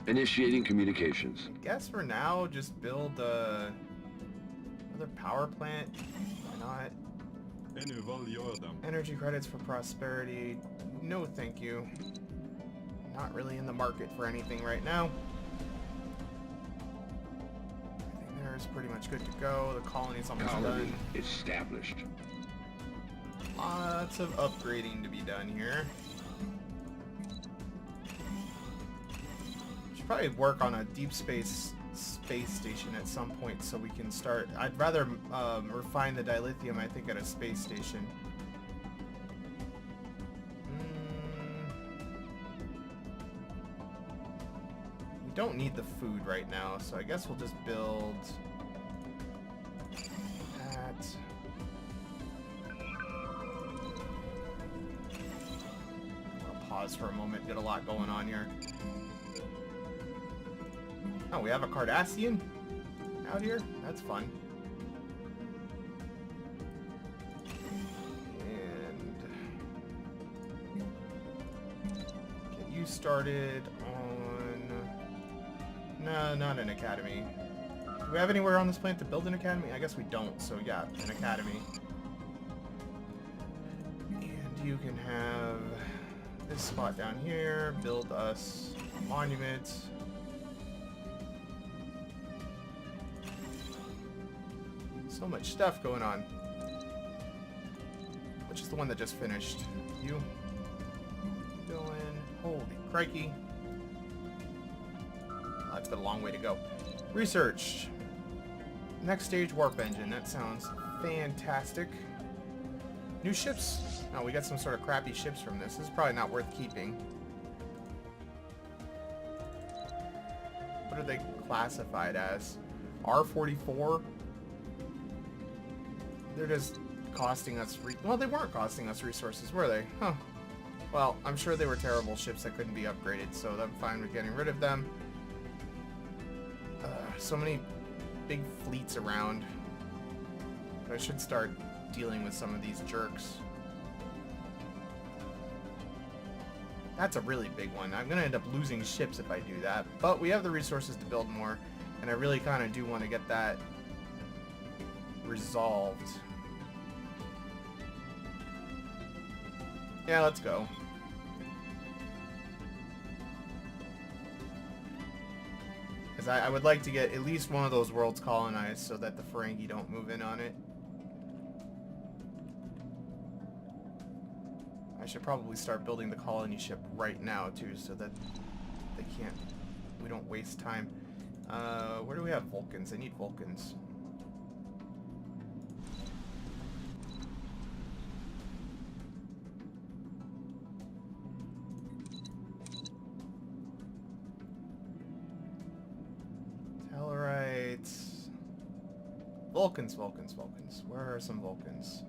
Initiating communications. I guess for now, just build another power plant. Why not? Energy credits for prosperity. No, thank you. Not really in the market for anything right now. Everything there is pretty much good to go. The colony's almost Colony done. established. Lots of upgrading to be done here. Should probably work on a deep space station at some point so we can start. I'd rather refine the dilithium, I think, at a space station. We don't need the food right now, so I guess we'll just build that. I'll pause for a moment. Get a lot going on here. Oh, we have a Cardassian out here? That's fun. And get you started on... No, not an academy. Do we have anywhere on this planet to build an academy? I guess we don't, so yeah, an academy. And you can have this spot down here, build us a monument. So much stuff going on. Which is the one that just finished? You? Going. Holy crikey. That's got a long way to go. Research. Next stage warp engine. That sounds fantastic. New ships. Oh, we got some sort of crappy ships from this. This is probably not worth keeping. What are they classified as? R44? They're just costing us... Well, they weren't costing us resources, were they? Huh. Well, I'm sure they were terrible ships that couldn't be upgraded, so I'm fine with getting rid of them. So many big fleets around. I should start dealing with some of these jerks. That's a really big one. I'm going to end up losing ships if I do that. But we have the resources to build more, and I really kind of do want to get that resolved. Yeah, let's go. Because I would like to get at least one of those worlds colonized so that the Ferengi don't move in on it. I should probably start building the colony ship right now too so that they can't... we don't waste time. Where do we have Vulcans? I need Vulcans. Tellarites. Vulcans, Vulcans, Vulcans. Where are some Vulcans?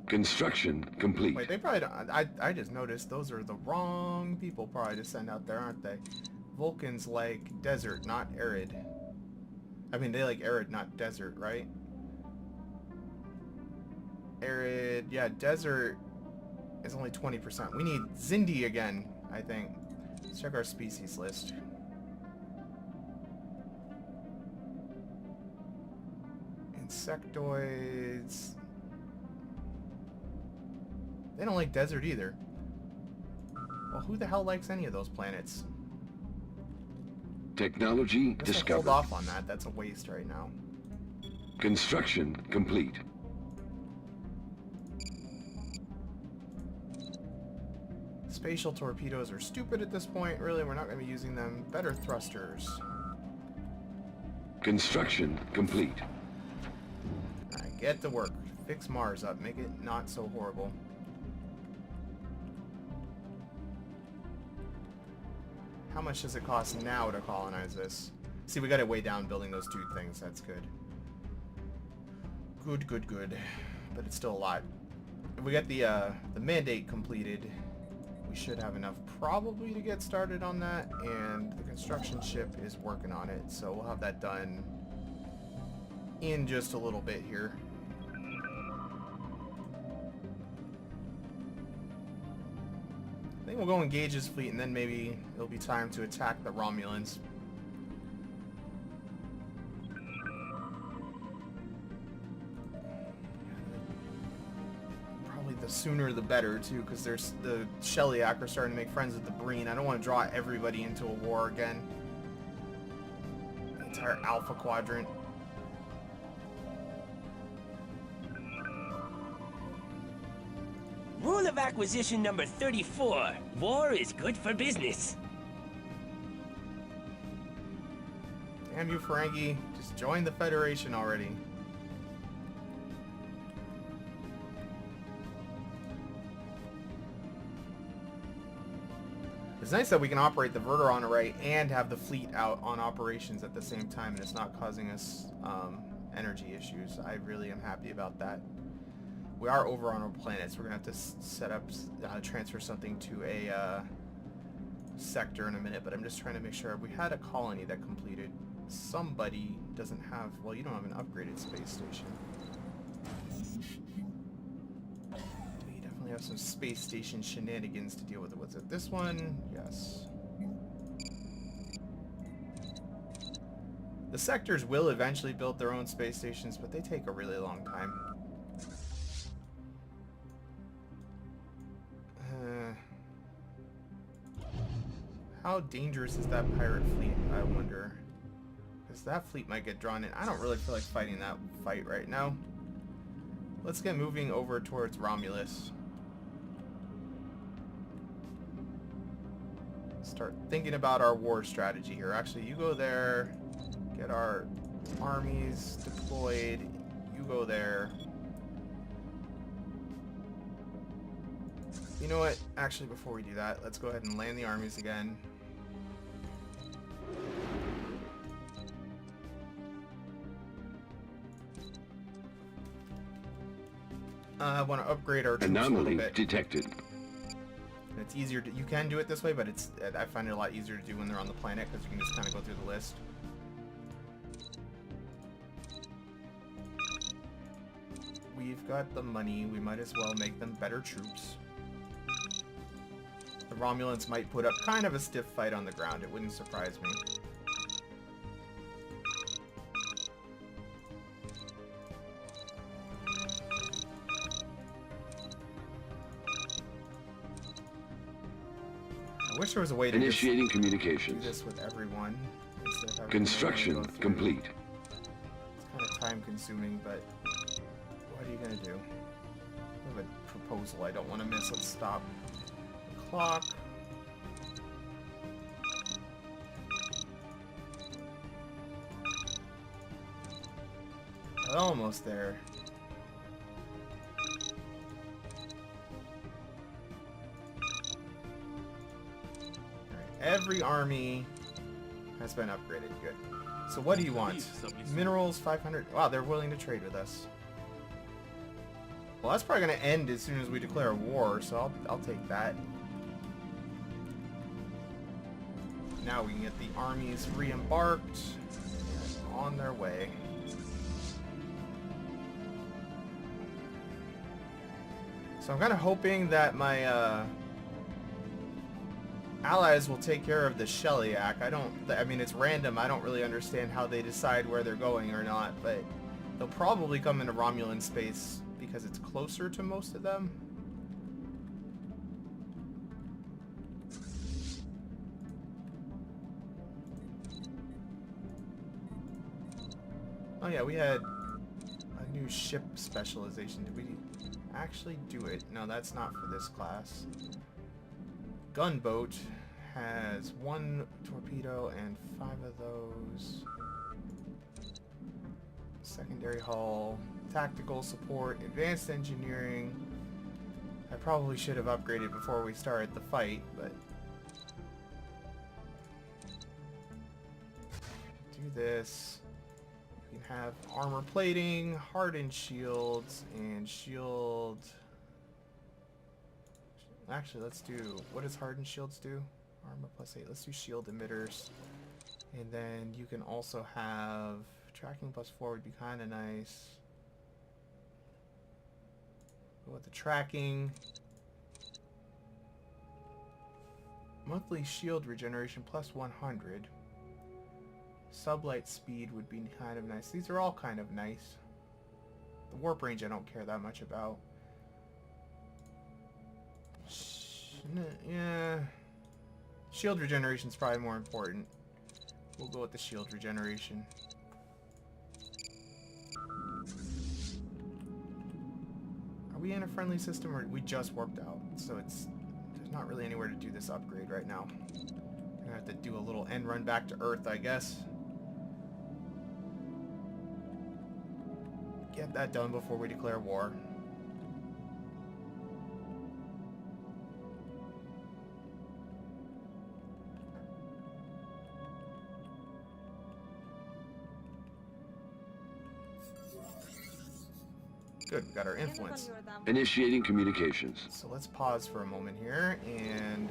Construction complete. Wait, they probably don't... I just noticed those are the wrong people probably to send out there, aren't they? Vulcans like desert, not arid. I mean, they like arid, not desert, right? Arid... yeah, desert is only 20%. We need Zindi again, I think. Let's check our species list. Insectoids... they don't like desert either. Well, who the hell likes any of those planets? Technology Guess I'll discovered. hold off on that. That's a waste right now. Construction complete. Spatial torpedoes are stupid at this point. Really, we're not going to be using them. Better thrusters. Construction complete. Alright, get to work. Fix Mars up. Make it not so horrible. How much does it cost now to colonize this? See, we got it way down building those two things. That's good. Good, good, good. But it's still a lot. If we get the mandate completed, we should have enough probably to get started on that, and the construction ship is working on it, so we'll have that done in just a little bit here. I think we'll go engage his fleet, and then maybe it'll be time to attack the Romulans. Probably the sooner the better, too, because there's the Shellyak are starting to make friends with the Breen. I don't want to draw everybody into a war again. The entire Alpha Quadrant. Rule of acquisition number 34. War is good for business. Damn you, Ferengi. Just join the Federation already. It's nice that we can operate the Verteron array and have the fleet out on operations at the same time, and it's not causing us energy issues. I really am happy about that. We are over on our planets. We're going to have to set up, transfer something to a sector in a minute, but I'm just trying to make sure we had a colony that completed. Somebody doesn't have, well, you don't have an upgraded space station. We definitely have some space station shenanigans to deal with. Was it this one? Yes. The sectors will eventually build their own space stations, but they take a really long time. How dangerous is that pirate fleet, I wonder? Because that fleet might get drawn in. I don't really feel like fighting that fight right now. Let's get moving over towards Romulus. Start thinking about our war strategy here. Actually, you go there. Get our armies deployed. You go there. You know what? Actually, before we do that, let's go ahead and land the armies again. I want to upgrade our troops a little Anomaly bit. detected. And it's easier to, you can do it this way, but it's, I find it a lot easier to do when they're on the planet, because you can just kind of go through the list. We've got the money. We might as well make them better troops. The Romulans might put up kind of a stiff fight on the ground. It wouldn't surprise me. I wish there was a way to Initiating do communications. this with everyone. Instead of having Construction everyone go through. complete. It's kind of time consuming, but what are you gonna do? I have a proposal I don't want to miss. Let's stop the clock. Almost there. Every army has been upgraded. Good. So what do you want? Minerals, 500. Wow, they're willing to trade with us. Well, that's probably going to end as soon as we declare a war, so I'll take that. Now we can get the armies re-embarked on their way. So I'm kind of hoping that my allies will take care of the Shellyak. I mean, it's random. I don't really understand how they decide where they're going or not, but they'll probably come into Romulan space because it's closer to most of them. Oh yeah, we had a new ship specialization. Did we actually do it? No, that's not for this class. Gunboat has 1 torpedo and 5 of those. Secondary hull, tactical support, advanced engineering. I probably should have upgraded before we started the fight, but do this. You can have armor plating, hardened shields, and shield. Actually, let's do, what does hardened shields do? Armor +8. Let's do shield emitters. And then you can also have tracking +4 would be kind of nice. Go with the tracking. Monthly shield regeneration +100. Sublight speed would be kind of nice. These are all kind of nice. The warp range I don't care that much about. Yeah. Shield regeneration is probably more important. We'll go with the shield regeneration. Are we in a friendly system, or we just warped out? So there's not really anywhere to do this upgrade right now. I'm gonna have to do a little end run back to Earth, I guess. Get that done before we declare war. Good, we got our influence. Initiating communications. So let's pause for a moment here and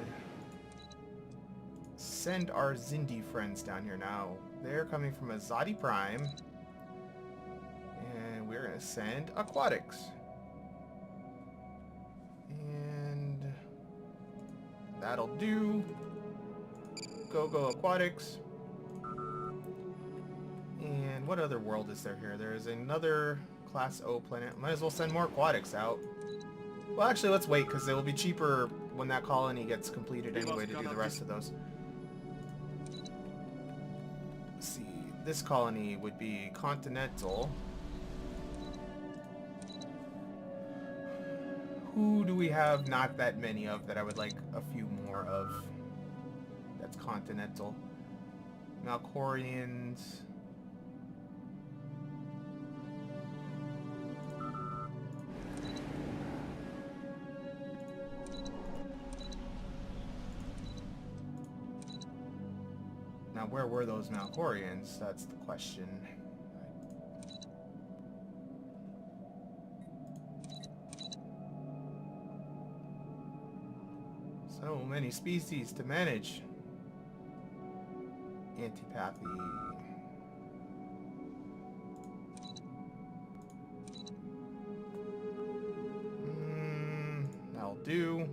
send our Zindi friends down here now. They're coming from Azadi Prime. And we're going to send Aquatics. And that'll do. Go Aquatics. And what other world is there here? There is another Class O planet. Might as well send more aquatics out. Well, actually, let's wait, because it will be cheaper when that colony gets completed anyway to do the rest of those. Let's see. This colony would be continental. Who do we have not that many of that I would like a few more of? That's continental. Malcorians. Now, where were those Malcorians? That's the question. So many species to manage. Antipathy. That'll do.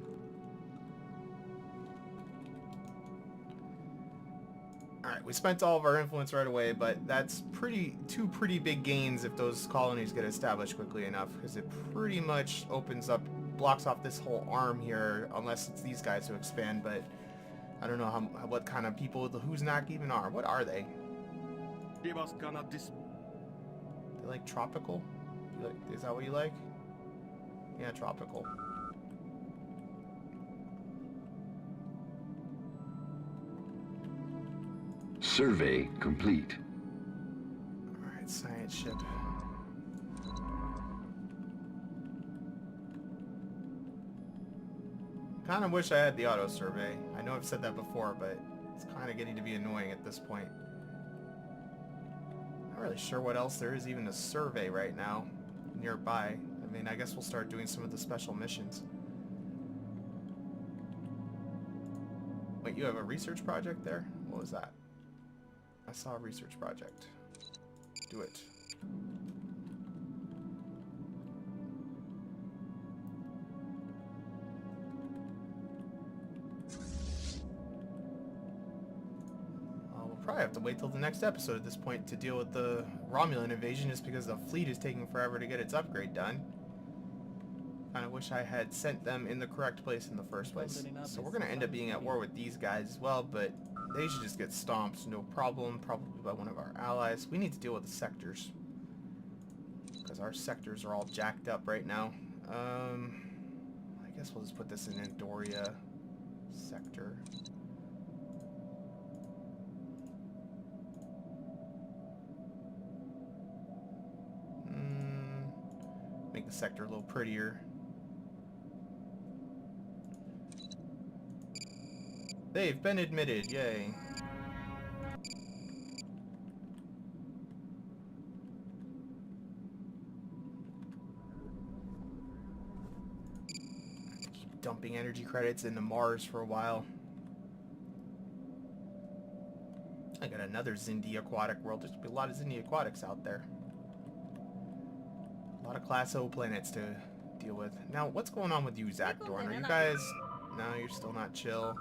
Alright, we spent all of our influence right away, but that's two pretty big gains if those colonies get established quickly enough, because it pretty much blocks off this whole arm here, unless it's these guys who expand, but I don't know what kind of people the Huznak even are. What are they? They like tropical? Is that what you like? Yeah, tropical. Survey complete. Alright, science ship. Kind of wish I had the auto survey. I know I've said that before, but it's kind of getting to be annoying at this point. Not really sure what else there is even to survey right now nearby. I mean, I guess we'll start doing some of the special missions. Wait, you have a research project there? What was that? I saw a research project. Do it. We'll probably have to wait till the next episode at this point to deal with the Romulan invasion, just because the fleet is taking forever to get its upgrade done. Kind of wish I had sent them in the correct place in the first place. So we're going to end up being at war with these guys as well, but they should just get stomped, no problem, probably by one of our allies. We need to deal with the sectors, because our sectors are all jacked up right now. I guess we'll just put this in Andoria sector. sector a little prettier. They've been admitted, yay. Keep dumping energy credits into Mars for a while. I got another Zindi aquatic world. There's gonna be a lot of Zindi aquatics out there. A lot of Class O planets to deal with. Now, what's going on with you, Zach Dorn? Are you guys... No, you're still not chill.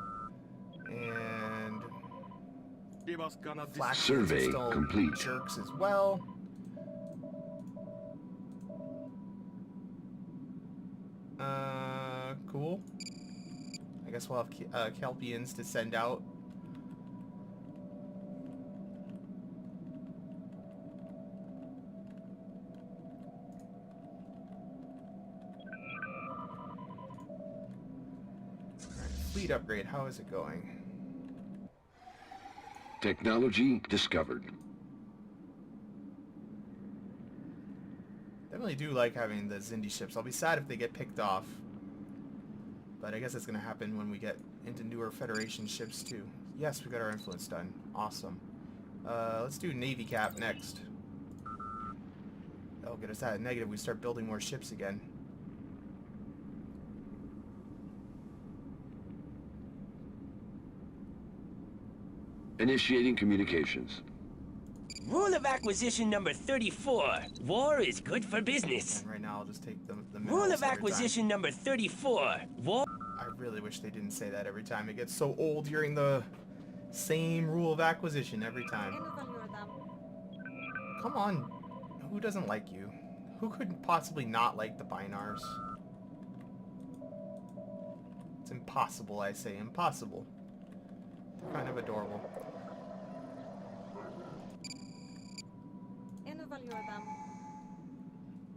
And... Flash Survey are still complete. jerks as well. Cool. I guess we'll have Kelpians to send out. Fleet upgrade, how is it going? Technology discovered. Definitely do like having the Zindi ships. I'll be sad if they get picked off. But I guess it's going to happen when we get into newer Federation ships too. Yes, we got our influence done. Awesome. Let's do Navy Cap next. That'll get us out of negative. We start building more ships again. Initiating communications. Rule of acquisition number 34. War is good for business. And right now I'll just take the Rule minerals of every acquisition time. number 34. War... I really wish they didn't say that every time. It gets so old hearing the same rule of acquisition every time. Come on. Who doesn't like you? Who could possibly not like the Binars? It's impossible, I say. Impossible. They're kind of adorable.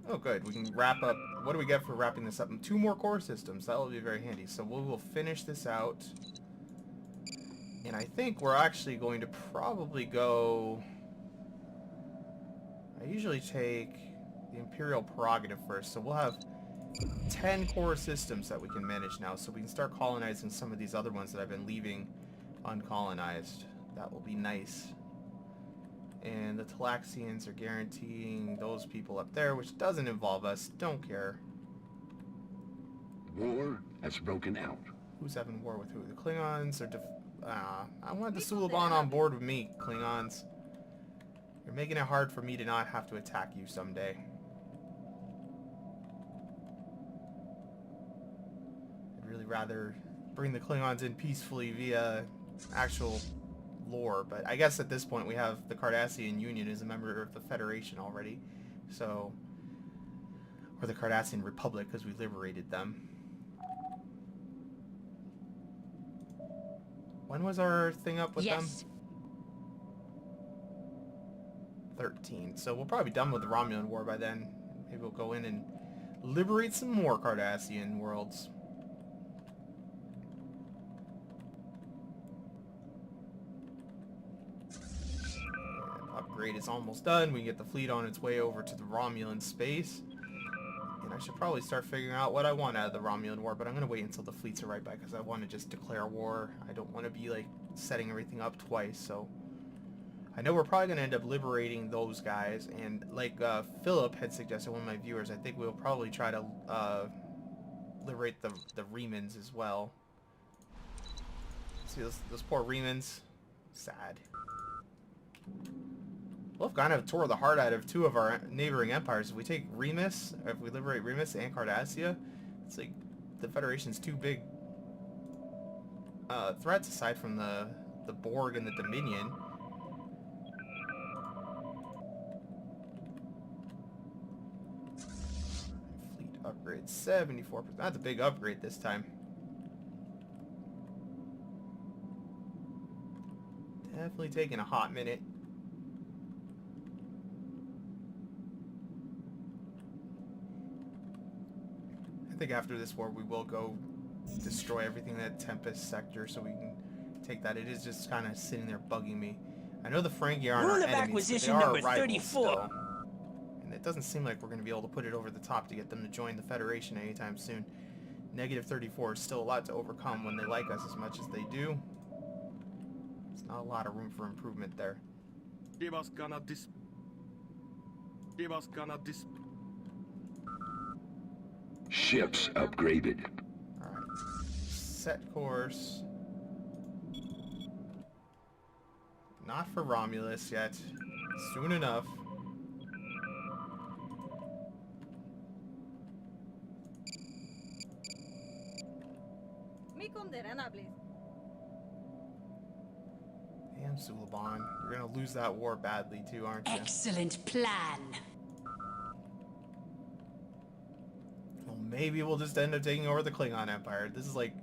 Oh good, we can wrap up. What do we get for wrapping this up? 2 more core systems. That will be very handy. So we will finish this out. And I think we're actually going to probably go... I usually take the Imperial Prerogative first. So we'll have 10 core systems that we can manage now. So we can start colonizing some of these other ones that I've been leaving uncolonized. That will be nice. And the Talaxians are guaranteeing those people up there, which doesn't involve us. Don't care. War has broken out. Who's having war with who? The Klingons are I want the Suliban on board with me, Klingons. You're making it hard for me to not have to attack you someday. I'd really rather bring the Klingons in peacefully via actual lore, but I guess at this point we have the Cardassian Union as a member of the Federation already, so... Or the Cardassian Republic, because we liberated them. When was our thing up with them? 13. So we'll probably be done with the Romulan War by then. Maybe we'll go in and liberate some more Cardassian worlds. And upgrade is almost done. We can get the fleet on its way over to the Romulan space. And I should probably start figuring out what I want out of the Romulan War, but I'm going to wait until the fleets are right by, because I want to just declare war. I don't want to be, like, setting everything up twice, so... I know we're probably going to end up liberating those guys, and like Philip had suggested, one of my viewers, I think we'll probably try to liberate the Remans as well. See those poor Remans? Sad. We'll have kind of tore the heart out of 2 of our neighboring empires. If we take Remus, or if we liberate Remus and Cardassia, it's like the Federation's 2 big threats aside from the Borg and the Dominion. Fleet upgrade 74%. That's a big upgrade this time. Definitely taking a hot minute. I think after this war we will go destroy everything in that Tempest sector so we can take that. It is just kind of sitting there bugging me. I know the Frankie aren't our enemies, but they are our rivals still. And And it doesn't seem like we're going to be able to put it over the top to get them to join the Federation anytime soon. Negative 34 is still a lot to overcome when they like us as much as they do. There's not a lot of room for improvement there. Ships upgraded. Alright. Set course. Not for Romulus yet. Soon enough. Damn, Suliban. You're gonna lose that war badly too, aren't you? Excellent plan. Well, maybe we'll just end up taking over the Klingon Empire. This is like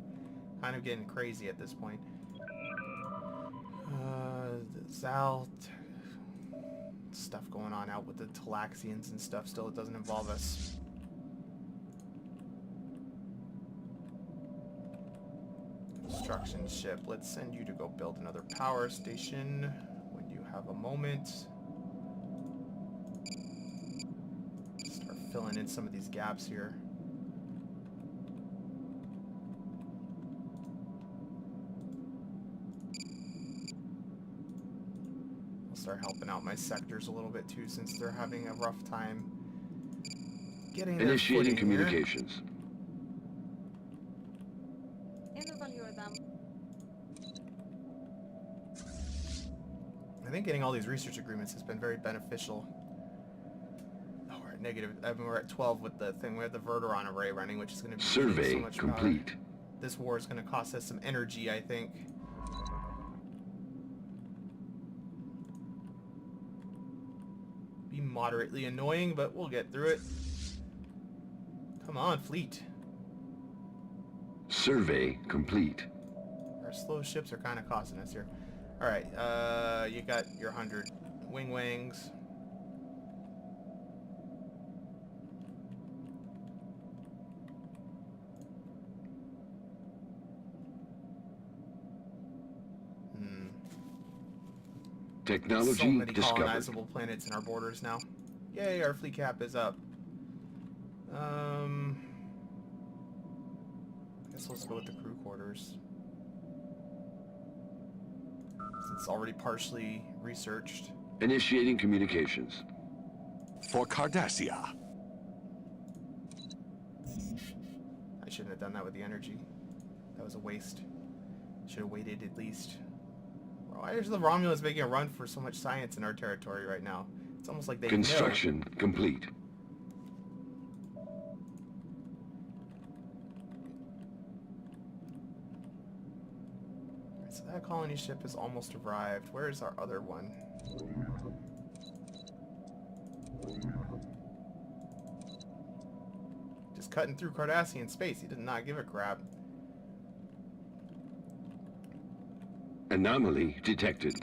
kind of getting crazy at this point. Zal stuff going on out with the Talaxians and stuff. Still, it doesn't involve us. Construction ship. Let's send you to go build another power station when you have a moment. Start filling in some of these gaps here. I'll start helping out my sectors a little bit too, since they're having a rough time getting their Initiating footing here. communications. I think getting all these research agreements has been very beneficial. Oh, we're at negative. I mean, we're at 12 with the thing. We have the Verteron array running, which is going to be Survey so much complete. power. This war is going to cost us some energy, I think. Be moderately annoying, but we'll get through it. Come on, fleet. Survey complete. Our slow ships are kind of costing us here. Alright, you got your 100 wings. Technology So many discovered. colonizable planets in our borders now. Yay, our fleet cap is up. I guess let's go with the crew quarters. Since it's already partially researched. Initiating communications. For Cardassia. I shouldn't have done that with the energy. That was a waste. Should have waited at least. Why is the Romulans making a run for so much science in our territory right now? It's almost like they Construction complete. So that colony ship has almost arrived. Where is our other one? Just cutting through Cardassian space. He did not give a crap. Anomaly detected.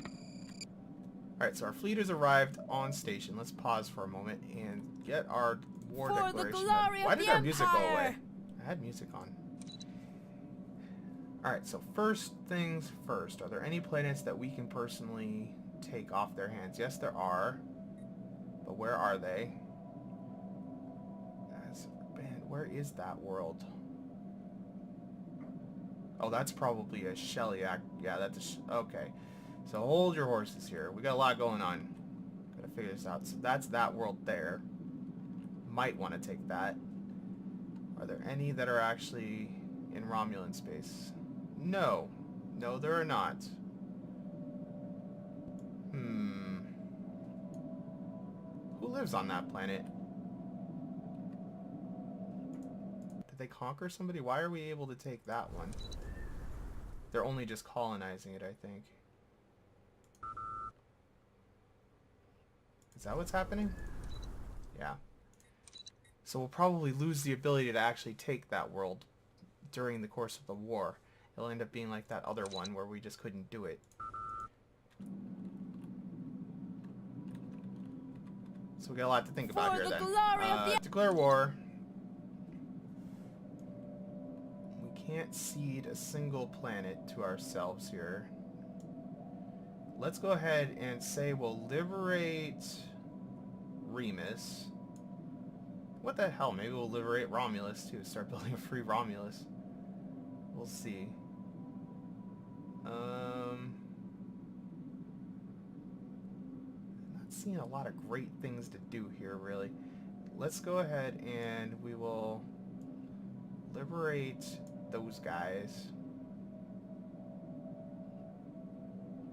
Alright, so our fleet has arrived on station. Let's pause for a moment and get our war For the declaration. glory Why of did the our music go Empire! away? I had music on. Alright, so first things first. Are there any planets that we can personally take off their hands? Yes, there are. But where are they? Man, where is that world? Oh, that's probably a Shellyak. Yeah, that's a... Okay. So hold your horses here. We got a lot going on. Gotta figure this out. So that's that world there. Might want to take that. Are there any that are actually in Romulan space? No. No, there are not. Who lives on that planet? Did they conquer somebody? Why are we able to take that one? They're only just colonizing it, I think. Is that what's happening? Yeah. So we'll probably lose the ability to actually take that world during the course of the war. It'll end up being like that other one where we just couldn't do it. So we got a lot to think about here then. Declare war. We can't cede a single planet to ourselves here. Let's go ahead and say we'll liberate Remus. What the hell? Maybe we'll liberate Romulus too. Start building a free Romulus. We'll see. Not seeing a lot of great things to do here, really. Let's go ahead and we will liberate those guys.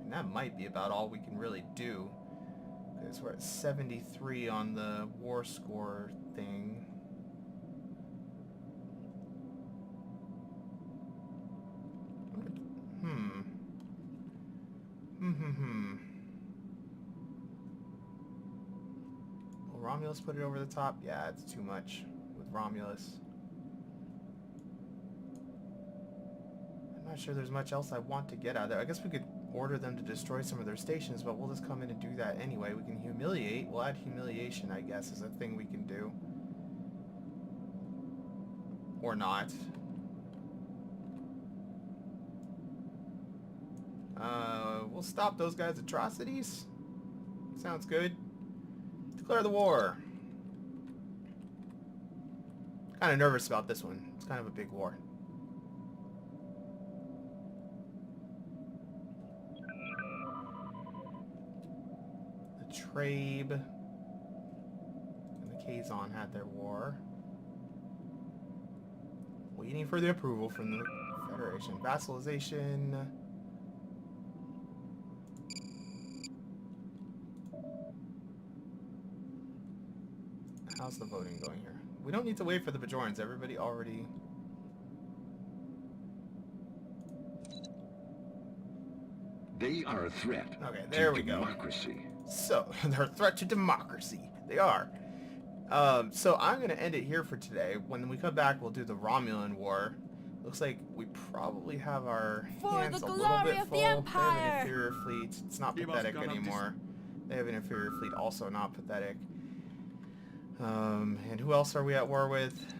And that might be about all we can really do. Because we're at 73 on the war score thing. Will Romulus put it over the top? Yeah, it's too much with Romulus. I'm not sure there's much else I want to get out of there. I guess we could order them to destroy some of their stations, but we'll just come in and do that anyway. We can humiliate. We'll add humiliation, I guess, is a thing we can do. Or not. We'll stop those guys' atrocities. Sounds good. Declare the war. Kind of nervous about this one. It's kind of a big war. The Trabe and the Kazon had their war. Waiting for the approval from the Federation. Vassalization. How's the voting going here? We don't need to wait for the Bajorans. Everybody already... They are a threat Okay, there to we go. democracy. So, they're a threat to democracy. They are. So I'm going to end it here for today. When we come back, we'll do the Romulan War. Looks like we probably have our hands a little bit full. They have an inferior fleet. It's not pathetic anymore. They have an inferior fleet, also not pathetic. And who else are we at war with?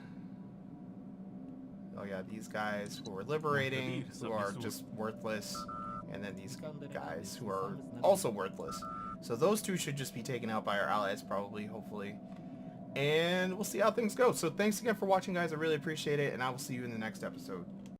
Oh yeah, these guys who are liberating, who are just worthless. And then these guys who are also worthless. So those two should just be taken out by our allies, probably, hopefully. And we'll see how things go. So thanks again for watching, guys. I really appreciate it, and I will see you in the next episode.